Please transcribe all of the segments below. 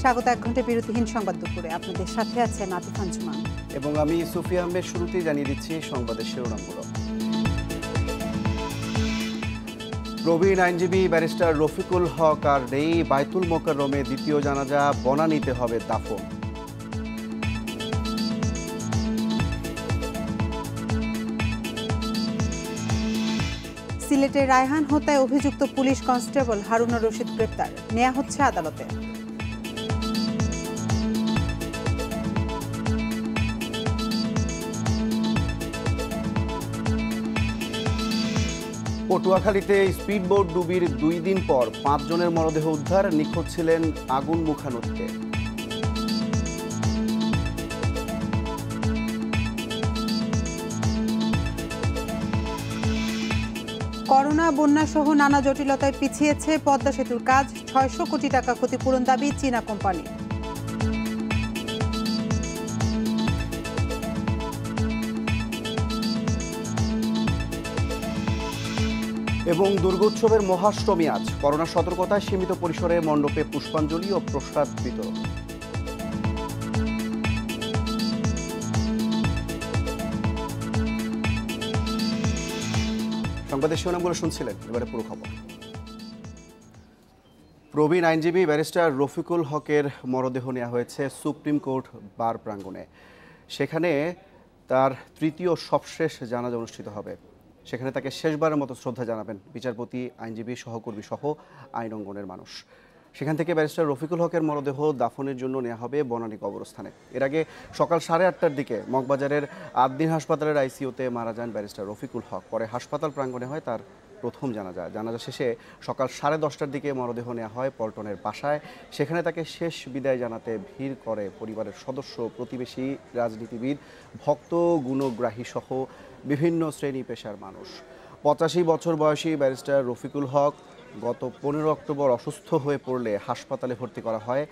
স্বাগত 1 ঘন্টা বিরতিহীন সংবাদ দুপুরে। আপনাদের সাথে আছে নাতিফ আঞ্জুমান এবং আমি সুফিয়া আহমেদ। শুরুতেই জানিয়ে দিচ্ছি সংবাদের শিরোনামগুলো। প্রবীণ আইনজীবী ব্যারিস্টার রফিকুল হক আর নেই, বাইতুল মোকাররমে দ্বিতীয় জানাজা, বনানীতে হবে দাফন। সিলেটের রায়হান হত্যায় অভিযুক্ত পুলিশ কনস্টেবল হারুনা রশিদ গ্রেপ্তার, নেওয়া হচ্ছে আদালতে। পটুয়াখালীতে স্পিডবোট ডুবির 2 দিন পর 5 জনের মরদেহ উদ্ধার, নিখোঁজ ছিলেন আগুনমুখা নদীতে। করোনা, বন্যা সহ নানা জটিলতায় পিছিয়েছে পদ্মা সেতুর কাজ, 600 কোটি টাকা ক্ষতিপূরণ দাবি চীনা কোম্পানি। এবং দুর্গোৎসবের মহাষ্টমী আজ, করোনা সতর্কতায় সীমিত পরিসরে মণ্ডপে পুষ্পাঞ্জলি ও প্রসাদ বিতরণ। সংবাদের শিরোনামগুলো শুনছিলেন, এবারে পুরো খবর। প্রবীণ আইনজীবী ব্যারিস্টার রফিকুল হকের মরদেহ নেওয়া হয়েছে সুপ্রিম কোর্ট বার প্রাঙ্গণে। সেখানে তার তৃতীয় সবশেষ জানাজা অনুষ্ঠিত হবে। সেখানে তাকে শেষবারের মতো শ্রদ্ধা জানাবেন বিচারপতি, আইনজীবী, সহকর্মী সহ আইন অঙ্গনের মানুষ। সেখান থেকে ব্যারিস্টার রফিকুল হকের মরদেহ দাফনের জন্য নেওয়া হবে বনানী কবরস্থানে। এর আগে সকাল 8:30টার দিকে মগবাজারের আদ্দিন হাসপাতালের আইসিইউতে মারা যান ব্যারিস্টার রফিকুল হক। পরে হাসপাতাল প্রাঙ্গণে হয় তার প্রথম জানাজা। জানাজা শেষে সকাল 10:30টার দিকে মরদেহ নেওয়া হয় পল্টনের বাসায়। সেখানে তাকে শেষ বিদায় জানাতে ভিড় করে পরিবারের সদস্য, প্রতিবেশী, রাজনীতিবিদ, ভক্ত, গুণগ্রাহী সহ বিভিন্ন শ্রেণী পেশার মানুষ। 85 বছর বয়সী ব্যারিস্টার রফিকুল হক গত 15 অক্টোবর অসুস্থ হয়ে পড়লে হাসপাতালে ভর্তি করা হয়।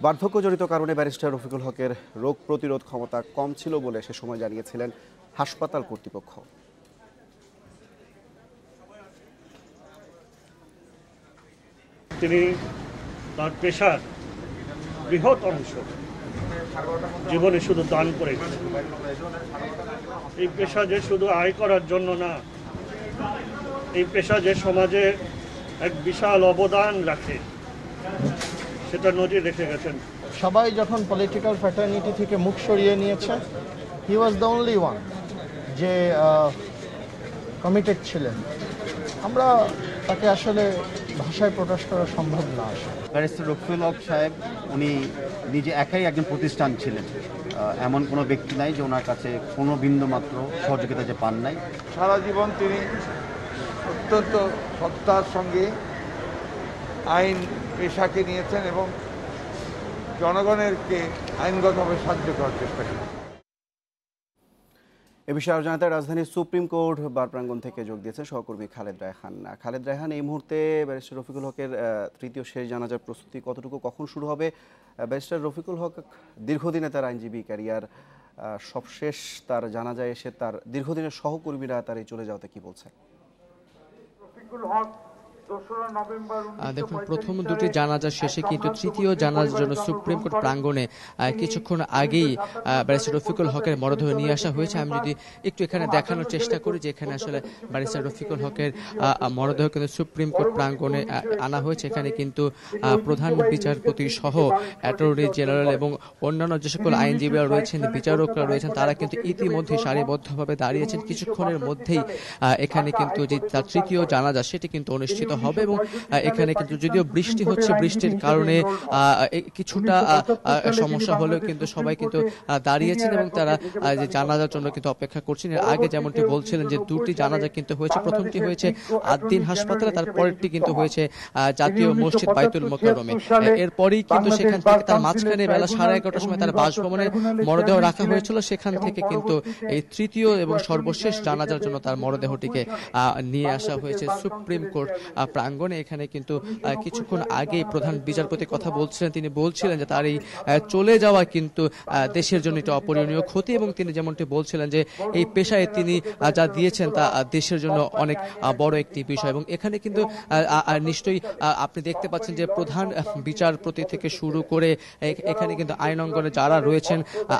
বার্ধক্যজনিত কারণে ব্যারিস্টার রফিকুল হকের রোগ প্রতিরোধ ক্ষমতা কম ছিল বলে সে সময় জানিয়েছিলেন হাসপাতাল কর্তৃপক্ষ। তিনি তার পেশার বৃহৎ অংশ জীবনে শুধু দান করেছেন। এই পেশা যে শুধু আয় করার জন্য না, এই পেশা যে সমাজে এক বিশাল অবদান রাখে সেটা নজির রেখে গেছেন। সবাই যখন পলিটিক্যাল ফ্র্যাটার্নিটি থেকে মুখ সরিয়ে নিয়েছে, হি ওয়াজ দ্য অনলি ওয়ান যে কমিটেড ছিলেন। আমরা তাকে আসলে ভাষায় প্রকাশ করা সম্ভব না। ব্যারিস্টার রফিকুল হক সাহেব উনি নিজে একাই একজন প্রতিষ্ঠান ছিলেন। এমন কোনো ব্যক্তি নাই যে ওনার কাছে কোনো বিন্দু মাত্র সহযোগিতা যে পান নাই। সারা জীবন তিনি অত্যন্ত শ্রদ্ধার সঙ্গে আইন পেশাকে নিয়েছেন এবং জনগণেরকে আইনগতভাবে সাহায্য করার চেষ্টা করেন। এ বিষয়ে আরও জানাতে রাজধানীর সুপ্রিম কোর্ট বার প্রাঙ্গণ থেকে যোগ দিয়েছে সহকর্মী খালেদ রায়হান। খালেদ রায়হান, এই মুহূর্তে ব্যারিস্টার রফিকুল হকের তৃতীয় শেষ জানাজার প্রস্তুতি কতটুকু, কখন শুরু হবে? ব্যারিস্টার রফিকুল হক দীর্ঘদিনে তার আইনজীবী ক্যারিয়ার, সবশেষ তার জানাজায় এসে তার দীর্ঘদিনের সহকর্মীরা তার এই চলে যাওয়াতে কি বলছে? রফিকুল হক দেখুন, প্রথম দুটি জানাজা শেষে কিন্তু তৃতীয় জানাজার জন্য সুপ্রিম কোর্ট প্রাঙ্গণে কিছুক্ষণ আগেই ব্যারিস্টার রফিকুল হকের মরদেহ নিয়ে আসা হয়েছে। আমি যদি একটু এখানে দেখানোর চেষ্টা করি যে এখানে আসলে ব্যারিস্টার রফিকুল হকের মরদেহ কিন্তু সুপ্রিম কোর্ট প্রাঙ্গণে আনা হয়েছে। এখানে কিন্তু প্রধান বিচারপতি সহ অ্যাটর্নি জেনারেল এবং অন্যান্য যে সকল আইনজীবীরা রয়েছেন, বিচারকরা রয়েছেন, তারা কিন্তু ইতিমধ্যে সারিবদ্ধভাবে দাঁড়িয়েছেন। কিছুক্ষণের মধ্যেই এখানে কিন্তু যে তার তৃতীয় জানাজা সেটি কিন্তু অনুষ্ঠিত হবে এবং এখানে কিন্তু যদিও বৃষ্টি হচ্ছে, বৃষ্টির কারণে কিছুটা সমস্যা হলেও কিন্তু সবাই কিন্তু দাঁড়িয়েছেন এবং তারা যে জানাজার জন্য কিন্তু অপেক্ষা করছেন। এর আগে যেমনটি বলছিলেন যে দুটি জানাজা কিন্তু হয়েছে, প্রথমটি হয়েছে আদ্দিন হাসপাতালে, তারপরেরটি কিন্তু হয়েছে জাতীয় মসজিদ বাইতুল মোকাররমে। এরপরেই কিন্তু সেখান থেকে তার মাঝখানে বেলা 11:30টার সময় তার বাসভবনে মরদেহ রাখা হয়েছিল। সেখান থেকে কিন্তু এই তৃতীয় এবং সর্বশেষ জানাজার জন্য তার মরদেহটিকে নিয়ে আসা হয়েছে সুপ্রিম কোর্ট প্রাঙ্গণে। এখানে কিন্তু কিছুক্ষণ আগেই প্রধান বিচারপতি কথা বলছিলেন, তিনি বলছিলেন যে তার এই চলে যাওয়া কিন্তু দেশের জন্য একটি অপূরণীয় ক্ষতি, এবং তিনি যেমনটি বলছিলেন যে এই পেশায় তিনি যা দিয়েছেন তা দেশের জন্য অনেক বড় একটি বিষয়। এবং এখানে কিন্তু নিশ্চয়ই আপনি দেখতে পাচ্ছেন যে প্রধান বিচারপতি থেকে শুরু করে এখানে কিন্তু আইন অঙ্গনে যারা রয়েছেন,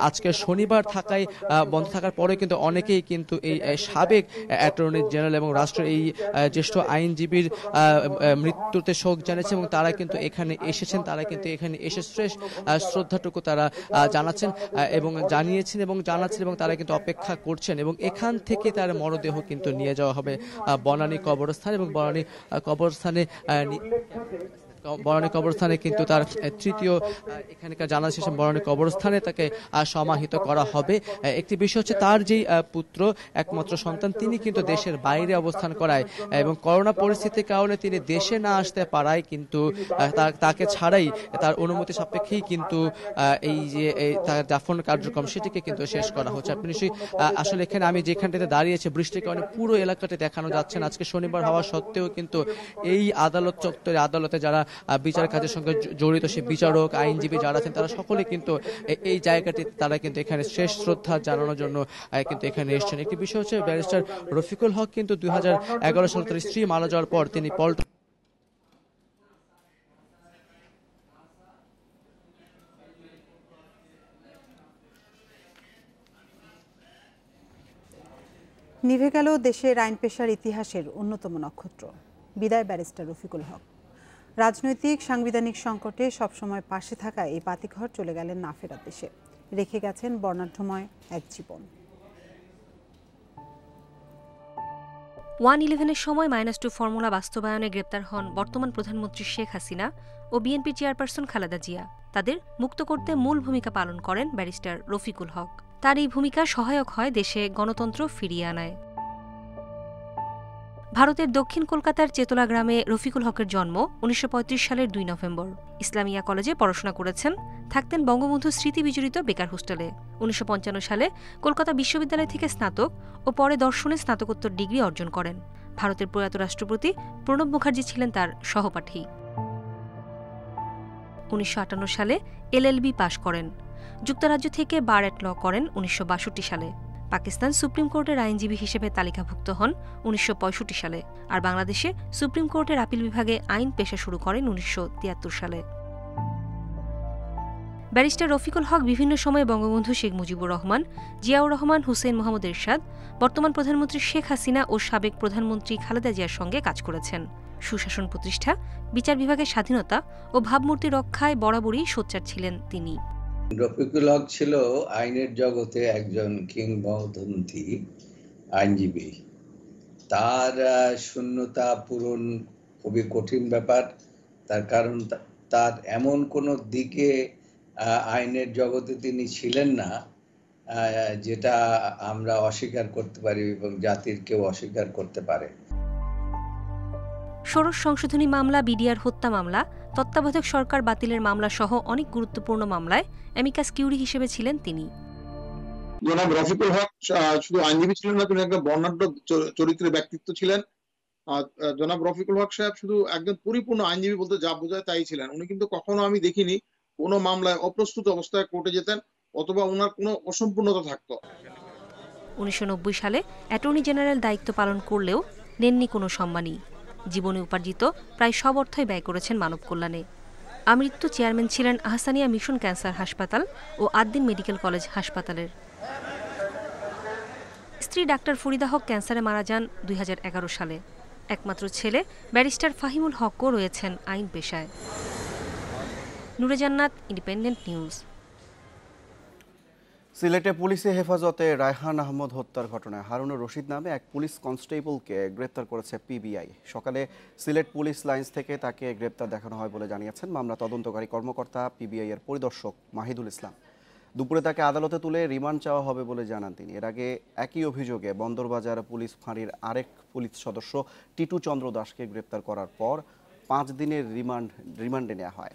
আজকে শনিবার থাকায় বন্ধ থাকার পরে কিন্তু অনেকেই কিন্তু এই সাবেক অ্যাটর্নি জেনারেল এবং রাষ্ট্রের এই জ্যেষ্ঠ আইনজীবীর মৃত্যুতে শোক জানিয়েছে, এবং তারা কিন্তু এখানে এসেছেন, তারা কিন্তু এখানে এসে শেষ শ্রদ্ধাটুকু তারা জানাচ্ছেন এবং জানিয়েছেন এবং জানাচ্ছেন, এবং তারা কিন্তু অপেক্ষা করছেন। এবং এখান থেকে তার মরদেহ কিন্তু নিয়ে যাওয়া হবে বনানী কবরস্থান, এবং বনানী কবরস্থানে কিন্তু তার তৃতীয় এখানকার জানা শেষে বনানী কবরস্থানে তাকে সমাহিত করা হবে। একটি বিষয় হচ্ছে তার যেই পুত্র একমাত্র সন্তান, তিনি কিন্তু দেশের বাইরে অবস্থান করায় এবং করোনা পরিস্থিতির কারণে তিনি দেশে না আসতে পারায় কিন্তু তাকে ছাড়াই তার অনুমতি সাপেক্ষেই কিন্তু এই যে তার দাফন কার্যক্রম সেটিকে কিন্তু শেষ করা হচ্ছে। আপনি নিশ্চয়ই আসলে এখানে আমি যেখানটাতে দাঁড়িয়েছি বৃষ্টির কারণে পুরো এলাকাটি দেখানো যাচ্ছে না। আজকে শনিবার হওয়া সত্ত্বেও কিন্তু এই আদালত চত্বরে, আদালতে যারা বিচার কাজের সঙ্গে জড়িত, সে বিচারক, আইনজীবী যারা আছেন, তারা সকলে কিন্তু এই জায়গাটি তারা কিন্তু এখানে শেষ শ্রদ্ধা জানানোর জন্য কিন্তু এখানে এসেছেন। একটি বিষয় হচ্ছে ব্যারিস্টার রফিকুল হক কিন্তু 2011 সালে তার স্ত্রী মারা যাওয়ার পর তিনি নিভে গেল দেশের আইন পেশার ইতিহাসের অন্যতম নক্ষত্র। বিদায় ব্যারিস্টার রফিকুল হক। রাজনৈতিক সাংবিধানিক সংকটে সবসময় পাশে থাকা এই বাতিঘর চলে গেলেন না ফেরার দেশে, রেখে গেছেন বর্ণাঢ্যময় এক জীবন। 1-11-এর সময় -2 ফর্মুলা বাস্তবায়নে গ্রেপ্তার হন বর্তমান প্রধানমন্ত্রী শেখ হাসিনা ও বিএনপি চেয়ারপারসন খালেদা জিয়া। তাদের মুক্ত করতে মূল ভূমিকা পালন করেন ব্যারিস্টার রফিকুল হক। তার এই ভূমিকা সহায়ক হয় দেশে গণতন্ত্র ফিরিয়ে আনায়। ভারতের দক্ষিণ কলকাতার চেতলা গ্রামে রফিকুল হকের জন্ম 1935 সালের 2 নভেম্বর। ইসলামিয়া কলেজে পড়াশোনা করেছেন, থাকতেন বঙ্গবন্ধু স্মৃতি বিজড়িত বেকার হোস্টেলে। 1955 সালে কলকাতা বিশ্ববিদ্যালয় থেকে স্নাতক ও পরে দর্শনে স্নাতকোত্তর ডিগ্রি অর্জন করেন। ভারতের প্রয়াত রাষ্ট্রপতি প্রণব মুখার্জি ছিলেন তার সহপাঠী। 1958 সালে এলএলবি পাশ করেন। যুক্তরাজ্য থেকে বার অ্যাট ল করেন 1962 সালে। পাকিস্তান সুপ্রিম কোর্টের আইনজীবী হিসেবে তালিকাভুক্ত হন 1965 সালে, আর বাংলাদেশে সুপ্রিম কোর্টের আপিল বিভাগে আইন পেশা শুরু করেন 1973 সালে। ব্যারিস্টার রফিকুল হক বিভিন্ন সময়ে বঙ্গবন্ধু শেখ মুজিবুর রহমান, জিয়াউর রহমান, হুসেইন মোহাম্মদ এরশাদ, বর্তমান প্রধানমন্ত্রী শেখ হাসিনা ও সাবেক প্রধানমন্ত্রী খালেদা জিয়ার সঙ্গে কাজ করেছেন। সুশাসন প্রতিষ্ঠা, বিচার বিভাগের স্বাধীনতা ও ভাবমূর্তি রক্ষায় বরাবরই সোচ্চার ছিলেন তিনি। রফিকুল হক ছিল আইনের জগতে একজন কিংবদন্তি আইনজীবী। তার শূন্যতা পূরণ খুবই কঠিন ব্যাপার, তার কারণ তার এমন কোনো দিকে আইনের জগতে তিনি ছিলেন না যেটা আমরা অস্বীকার করতে পারি এবং জাতির কেউ অস্বীকার করতে পারে। ষোড়শ সংশোধনী মামলা, বিডিআর হত্যা মামলা, তত্ত্বাবধায়ক সরকার বাতিলের মামলা সহ অনেক গুরুত্বপূর্ণ মামলায় অ্যামিকাস কিউরি হিসেবে ছিলেন তিনি। জনাব রফিকুল হক শুধু আইনজীবী ছিলেন না, তিনি একজন বর্ণাঢ্য চরিত্রের ব্যক্তিত্ব ছিলেন। জনাব রফিকুল হক সাহেব শুধু একজন পরিপূর্ণ আইনজীবী বলতে যা বোঝায় তাই ছিলেন। উনি কিন্তু কখনো আমি দেখিনি কোনো মামলায় অপ্রস্তুত অবস্থায় কোর্টে যেতেন অথবা ওনার কোনো অসম্পূর্ণতা থাকতো। 1990 সালে অ্যাটর্নি জেনারেল দায়িত্ব পালন করলেও নেননি কোনো সম্মানী। জীবনে উপার্জিত প্রায় সব অর্থই ব্যয় করেছেন মানব কল্যাণে। আমৃত্যু চেয়ারম্যান ছিলেন আহসানিয়া মিশন ক্যান্সার হাসপাতাল ও আদ্দিন মেডিকেল কলেজ হাসপাতালের। স্ত্রী ডাক্তার ফরিদা হক ক্যান্সারে মারা যান 2011 সালে। একমাত্র ছেলে ব্যারিস্টার ফাহিমুল হকও রয়েছেন আইন পেশায়। নূরে জান্নাত, ইন্ডিপেন্ডেন্ট নিউজ। সিলেটে পুলিশি হেফাজতে রায়হান আহমদ হত্যার ঘটনায় হারুনুর রশিদ নামে এক পুলিশ কনস্টেবলকে গ্রেপ্তার করেছে পিবিআই। সকালে সিলেট পুলিশ লাইন্স থেকে তাকে গ্রেপ্তার দেখানো হয় বলে জানিয়েছেন মামলা তদন্তকারী কর্মকর্তা পিবিআই এর পরিদর্শক মাহিদুল ইসলাম। দুপুরে তাকে আদালতে তুলে রিমান্ড চাওয়া হবে বলে জানান তিনি। এর আগে একই অভিযোগে বন্দরবাজার পুলিশ ফাঁড়ির আরেক পুলিশ সদস্য টিটু চন্দ্র দাসকে গ্রেপ্তার করার পর 5 দিনের রিমান্ডে নেওয়া হয়।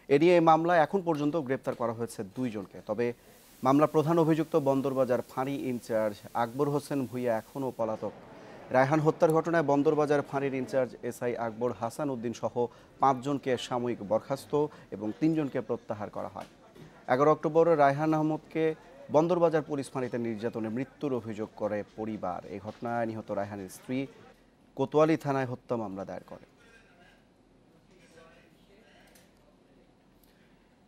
এ নিয়ে এই মামলায় এখন পর্যন্ত গ্রেপ্তার করা হয়েছে 2 জনকে। তবে মামলার প্রধান অভিযুক্ত বন্দরবাজার ফাঁড়ি ইনচার্জ আকবর হোসেন ভুইয়া এখনও পলাতক। রায়হান হত্যার ঘটনায় বন্দরবাজার ফাঁড়ির ইনচার্জ এসআই আকবর হাসান উদ্দিন সহ 5 জনকে সাময়িক বরখাস্ত এবং 3 জনকে প্রত্যাহার করা হয়। 11 অক্টোবর রায়হান আহমদকে বন্দরবাজার পুলিশ ফাঁড়িতে নির্যাতনে মৃত্যুর অভিযোগ করে পরিবার। এই ঘটনায় নিহত রায়হানের স্ত্রী কোতোয়ালি থানায় হত্যা মামলা দায়ের করে।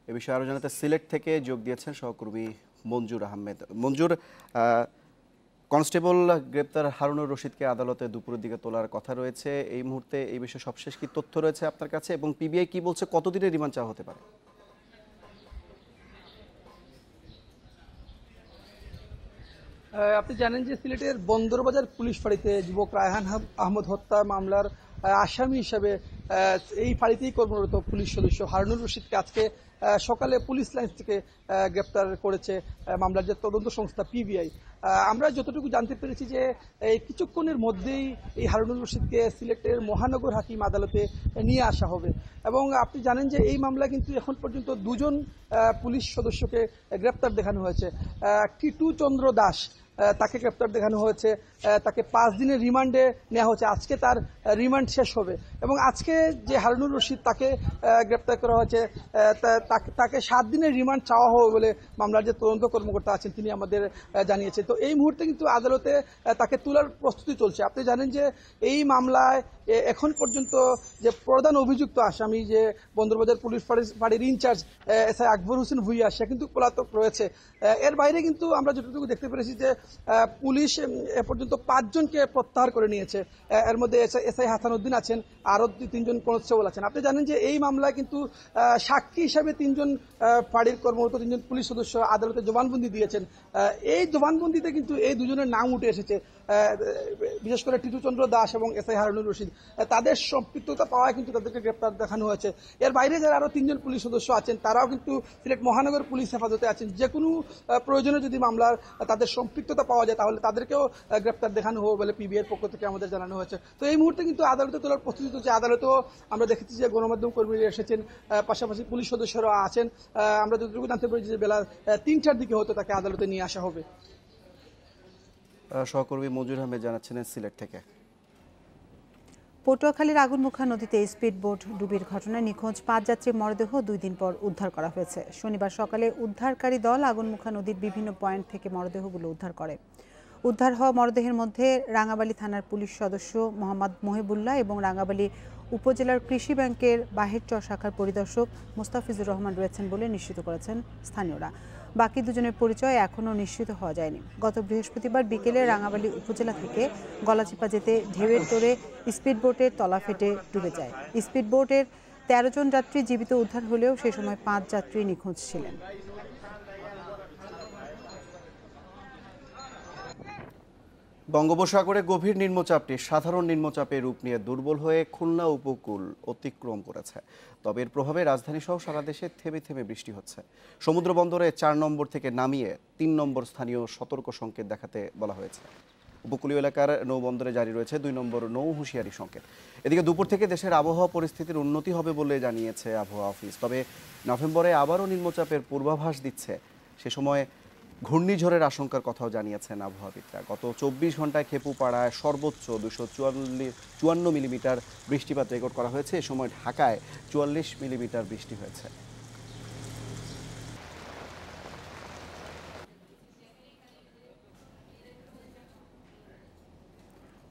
এ বিষয়ে আরো জানাতে সিলেট থেকে যোগ দিয়েছেন সহকর্মী মঞ্জুর আহমেদ। মঞ্জুর, কনস্টেবল গ্রেপ্তার হারুনুর রশিদকে আদালতে দুপুরের দিকে তোলার কথা রয়েছে। এই মুহূর্তে এই বিষয়ে সবশেষ কি তথ্য রয়েছে আপনার কাছে, এবং পিবিআই কি বলছে, কতদিনের রিমান্ড চাওয়া হতে পারে? আপনি জানেন যে সিলেটের বন্দরবাজার পুলিশ ফাঁড়িতে যুবক রায়হান আহমদ হত্যা মামলার আসামি হিসেবে এই ফাঁড়িতেই কর্মরত পুলিশ সদস্য হারুনুর রশিদকে আজকে সকালে পুলিশ লাইন্স থেকে গ্রেপ্তার করেছে মামলার যে তদন্ত সংস্থা পিবিআই। আমরা যতটুকু জানতে পেরেছি যে এই কিছুক্ষণের মধ্যেই এই হারুনুর রশিদকে সিলেটের মহানগর হাকিম আদালতে নিয়ে আসা হবে। এবং আপনি জানেন যে এই মামলায় কিন্তু এখন পর্যন্ত 2 জন পুলিশ সদস্যকে গ্রেপ্তার দেখানো হয়েছে। টিটু চন্দ্র দাস তাকে গ্রেপ্তার দেখানো হয়েছে, তাকে 5 দিনের রিমান্ডে নেওয়া হয়েছে। আজকে তার রিমান্ড শেষ হবে এবং আজকে যে হারুনুর রশিদ তাকে গ্রেপ্তার করা হয়েছে তাকে 7 দিনের রিমান্ড চাওয়া হবে বলে মামলার যে তদন্ত কর্মকর্তা আছেন তিনি আমাদের জানিয়েছেন। তো এই মুহূর্তে কিন্তু আদালতে তাকে তোলার প্রস্তুতি চলছে। আপনি জানেন যে এই মামলায় এখন পর্যন্ত যে প্রধান অভিযুক্ত আসামি যে বন্দরবাজার পুলিশ ফাঁড়ির ইনচার্জ এসআই আকবর হোসেন ভুইয়া সে কিন্তু পলাতক রয়েছে। এর বাইরে কিন্তু আমরা যতটুকু দেখতে পেরেছি যে পুলিশ এ পর্যন্ত 5 জনকে প্রত্যাহার করে নিয়েছে। এর মধ্যে এসআই হাসান উদ্দিন আছেন, আরো 3 জন কনস্টেবল আছেন। আপনি জানেন যে এই মামলায় কিন্তু সাক্ষী হিসাবে 3 জন ফাঁড়ির কর্মরত 3 জন পুলিশ সদস্য আদালতে জবানবন্দি দিয়েছেন। এই জবানবন্দিতে কিন্তু এই 2 জনের নাম উঠে এসেছে, বিশেষ করে টিটু চন্দ্র দাস এবং এসআই হারুনুর রশিদ। তাদের সম্পৃক্ততা পাওয়ায় কিন্তু তাদেরকে গ্রেপ্তার দেখানো হয়েছে। এর বাইরে যারা আরো 3 জন পুলিশ সদস্য আছেন তারাও কিন্তু সিলেট মহানগর পুলিশ হেফাজতে আছেন। যে কোনো প্রয়োজনে যদি মামলার তাদের সম্পৃক্ততা পাওয়া যায় তাহলে তাদেরকেও গ্রেপ্তার দেখানো হবে বলে পিবিআইয়ের পক্ষ থেকে আমাদের জানানো হয়েছে। তো এই মুহূর্তে কিন্তু আদালতে তোলার প্রস্তুতি চলছে। আদালতেও আমরা দেখেছি যে গণমাধ্যম কর্মীরা এসেছেন, পাশাপাশি পুলিশ সদস্যরা আছেন। আমরা যতটুকু জানতে পেরেছি যে বেলা 3টার দিকে হয়তো তাকে আদালতে নিয়ে আসা হবে। সহকর্মী মঞ্জুর আহমেদ জানাচ্ছেন সিলেট থেকে। পটুয়াখালীর আগুনমুখা নদীতে স্পিড বোট ডুবির ঘটনায় নিখোঁজ 5 যাত্রীর মরদেহ 2 দিন পর উদ্ধার করা হয়েছে। শনিবার সকালে উদ্ধারকারী দল আগুনমুখা নদীর বিভিন্ন পয়েন্ট থেকে মরদেহগুলো উদ্ধার করে। উদ্ধার হওয়া মরদেহের মধ্যে রাঙ্গাবালী থানার পুলিশ সদস্য মোহাম্মদ মহিবুল্লাহ এবং রাঙ্গাবালী উপজেলার কৃষি ব্যাংকের বাহিরচর শাখার পরিদর্শক মুস্তাফিজুর রহমান রয়েছেন বলে নিশ্চিত করেছেন স্থানীয়রা। বাকি 2 জনের পরিচয় এখনও নিশ্চিত হওয়া যায়নি। গত বৃহস্পতিবার বিকেলে রাঙ্গাবালী উপজেলা থেকে গলাচিপা যেতে ঢেউয়ের তোড়ে স্পিডবোটের তলা ফেটে ডুবে যায়। স্পিডবোটের 13 জন যাত্রী জীবিত উদ্ধার হলেও সে সময় 5 যাত্রী নিখোঁজ ছিলেন। বঙ্গোপসাগরে গভীর নিম্নচাপটি সাধারণ নিম্নচাপের রূপ নিয়ে দুর্বল হয়ে খুলনা উপকূল অতিক্রম করেছে। তবে এর প্রভাবে রাজধানী সহ সারা দেশে থেমে থেমে বৃষ্টি হচ্ছে। সমুদ্র বন্দরে 4 নম্বর থেকে নামিয়ে 3 নম্বর স্থানীয় সতর্ক সংকেত দেখাতে বলা হয়েছে। উপকূলীয় এলাকার নৌবন্দরে জারি রয়েছে 2 নম্বর নৌ হুঁশিয়ারি সংকেত। এদিকে দুপুর থেকে দেশের আবহাওয়া পরিস্থিতির উন্নতি হবে বলে জানিয়েছে আবহাওয়া অফিস। তবে নভেম্বরে আবারও নিম্নচাপের পূর্বাভাস দিচ্ছে। সে সময় ঘূর্ণিঝড়ের আশঙ্কার কথাও জানিয়েছেন আবহাওয়াবিদরা। গত 24 ঘন্টায় খেপুপাড়ায় সর্বোচ্চ 254 মিলিমিটার বৃষ্টিপাত রেকর্ড করা হয়েছে। এ সময় ঢাকায় 44 মিলিমিটার বৃষ্টি হয়েছে।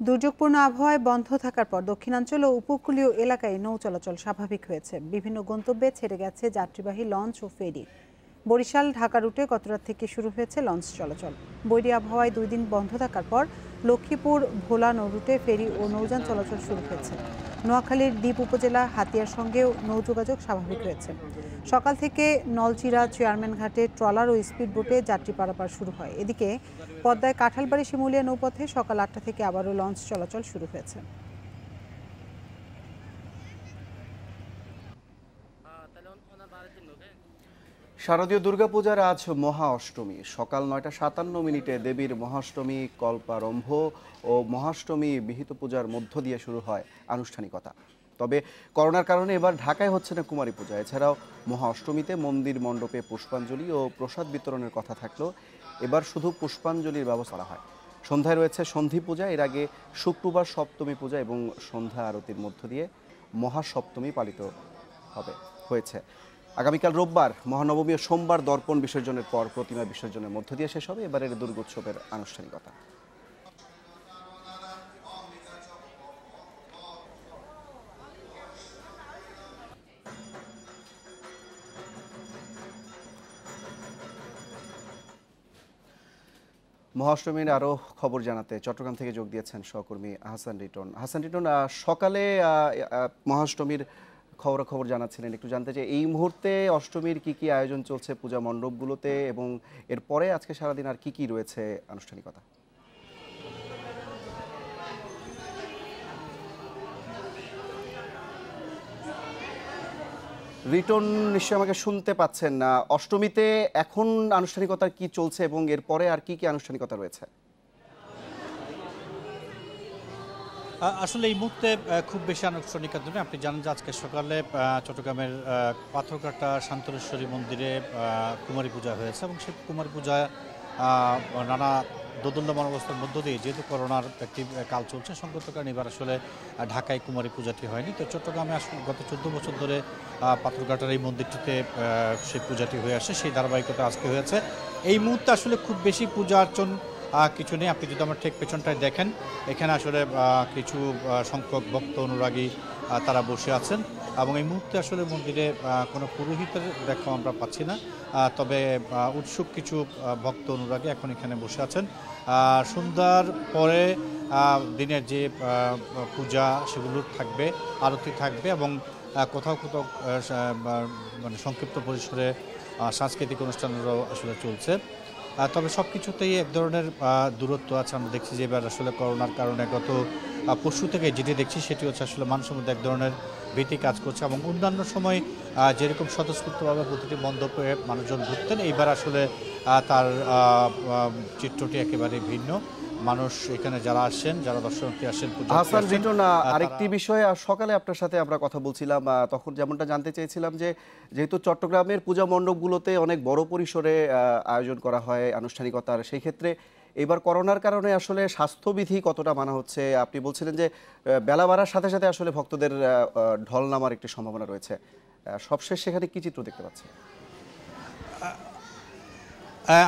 দুর্যোগপূর্ণ আবহাওয়ায় বন্ধ থাকার পর দক্ষিণাঞ্চল ও উপকূলীয় এলাকায় নৌ চলাচল স্বাভাবিক হয়েছে। বিভিন্ন গন্তব্যে ছেড়ে গেছে যাত্রীবাহী লঞ্চ ও ফেরি। বরিশাল ঢাকা রুটে গতরাত থেকে শুরু হয়েছে লঞ্চ চলাচল। বৈরী আবহাওয়ায় 2 দিন বন্ধ থাকার পর লক্ষ্মীপুর ভোলা নৌ রুটে ফেরি ও নৌযান চলাচল শুরু হয়েছে। নোয়াখালীর দ্বীপ উপজেলা হাতিয়ার সঙ্গেও নৌ যোগাযোগ স্বাভাবিক হয়েছে। সকাল থেকে নলচিরা চেয়ারম্যান ঘাটে ট্রলার ও স্পিডবোটে যাত্রী পারাপার শুরু হয়। এদিকে পদ্মায় কাঁঠালবাড়ি শিমুলিয়া নৌপথে সকাল 8টা থেকে আবারও লঞ্চ চলাচল শুরু হয়েছে। শারদীয় দুর্গাপূজার আজ মহা অষ্টমী। সকাল 9টা 57 দেবীর মহাষ্টমী কল্পারম্ভ ও মহাষ্টমী বিহিত পূজার মধ্য দিয়ে শুরু হয় আনুষ্ঠানিকতা। তবে করোনার কারণে এবার ঢাকায় হচ্ছে না কুমারী পূজা। এছাড়াও মহা অষ্টমীতে মন্দির মণ্ডপে পুষ্পাঞ্জলি ও প্রসাদ বিতরণের কথা থাকলেও এবার শুধু পুষ্পাঞ্জলির ব্যবস্থা করা হয়। সন্ধ্যায় রয়েছে সন্ধি পূজা, এর আগে শুক্রবার সপ্তমী পূজা এবং সন্ধ্যা আরতির মধ্য দিয়ে মহাসপ্তমী পালিত হয়েছে। আগামীকাল রোববার মহানবমী ও সোমবার দর্পণ বিসর্জনের পর প্রতিমা বিসর্জনের মধ্য দিয়ে শেষ হবে এবারের দুর্গোৎসবের আনুষ্ঠানিকতা। মহাষ্টমীর আরও খবর জানাতে চট্টগ্রাম থেকে যোগ দিয়েছেন সহকর্মী হাসান রিটন। হাসান রিটন, সকালে মহাষ্টমীর খবর জানাচ্ছিলেন, একটু জানতে চাই এই মুহূর্তে অষ্টমীর কি কি আয়োজন চলছে পূজা মণ্ডপগুলোতে এবং এরপরে আজকে সারাদিন আর কি কি রয়েছে আনুষ্ঠানিকতা? রিটন নিশ্চয়ই আমাকে শুনতে পাচ্ছেন না। অষ্টমীতে এখন আনুষ্ঠানিকতা কি চলছে এবং এরপরে আর কি কি আনুষ্ঠানিকতা রয়েছে? আসলে এই মুহূর্তে খুব বেশি আনুষ্ঠানিকতা নয়। আপনি জানেন যে আজকে সকালে চট্টগ্রামের পাথরঘাটা শান্তরেশ্বরী মন্দিরে কুমারী পূজা হয়েছে এবং সেই কুমারী পূজা নানা দোদুল্যমান অবস্থার মধ্য দিয়ে, যেহেতু করোনার একটি কাল চলছে সংকটের কারণে এবার আসলে ঢাকায় কুমারী পূজাটি হয়নি। তো চট্টগ্রামে আসলে গত 14 বছর ধরে পাথরঘাটার এই মন্দিরটিতে সেই পূজাটি হয়ে আসে, সেই ধারাবাহিকতা আজকে হয়েছে। এই মুহূর্তে আসলে খুব বেশি পূজা অর্চন কিছু নেই। আপনি যদি আমার ঠিক পেছনটায় দেখেন, এখানে আসলে কিছু সংখ্যক ভক্ত অনুরাগী তারা বসে আছেন এবং এই মুহূর্তে আসলে মন্দিরে কোনো পুরোহিতের দেখা আমরা পাচ্ছি না, তবে উৎসুক কিছু ভক্ত অনুরাগী এখন এখানে বসে আছেন। সন্ধ্যার পরে দিনের যে পূজা সেগুলো থাকবে, আরতি থাকবে এবং কোথাও কোথাও মানে সংক্ষিপ্ত পরিসরে সাংস্কৃতিক অনুষ্ঠানেরও আসলে চলছে। তবে সব কিছুতেই এক ধরনের দূরত্ব আছে। আমরা দেখছি যে এবার আসলে করোনার কারণে গত পরশু থেকে যেটি দেখছি সেটি হচ্ছে আসলে মানুষের মধ্যে এক ধরনের ভীতি কাজ করছে এবং অন্যান্য সময় যেরকম স্বতঃস্ফূর্তভাবে প্রতিটি মণ্ডপে মানুষজন ঘুরতেন, এইবার আসলে তার চিত্রটি একেবারে ভিন্ন। মানুষ এখানে যারা আসেন, যারা দর্শনার্থী আসেন। হাসান রিটন, আরেকটি বিষয়ে সকালে আপনার সাথে আমরা কথা বলছিলাম, তখন যেমনটা জানতে চেয়েছিলাম যে যেহেতু চট্টগ্রামের পূজা মণ্ডপগুলোতে অনেক বড় পরিসরে আয়োজন করা হয় আনুষ্ঠানিকতার, সেই ক্ষেত্রে এবার করোনার কারণে আসলে স্বাস্থ্যবিধি কতটা মানা হচ্ছে? আপনি বলছিলেন যে বেলা বাড়ার সাথে সাথে আসলে ভক্তদের ঢল নামার একটি সম্ভাবনা রয়েছে। সবশেষ সেখানে কি চিত্র দেখতে পাচ্ছেন?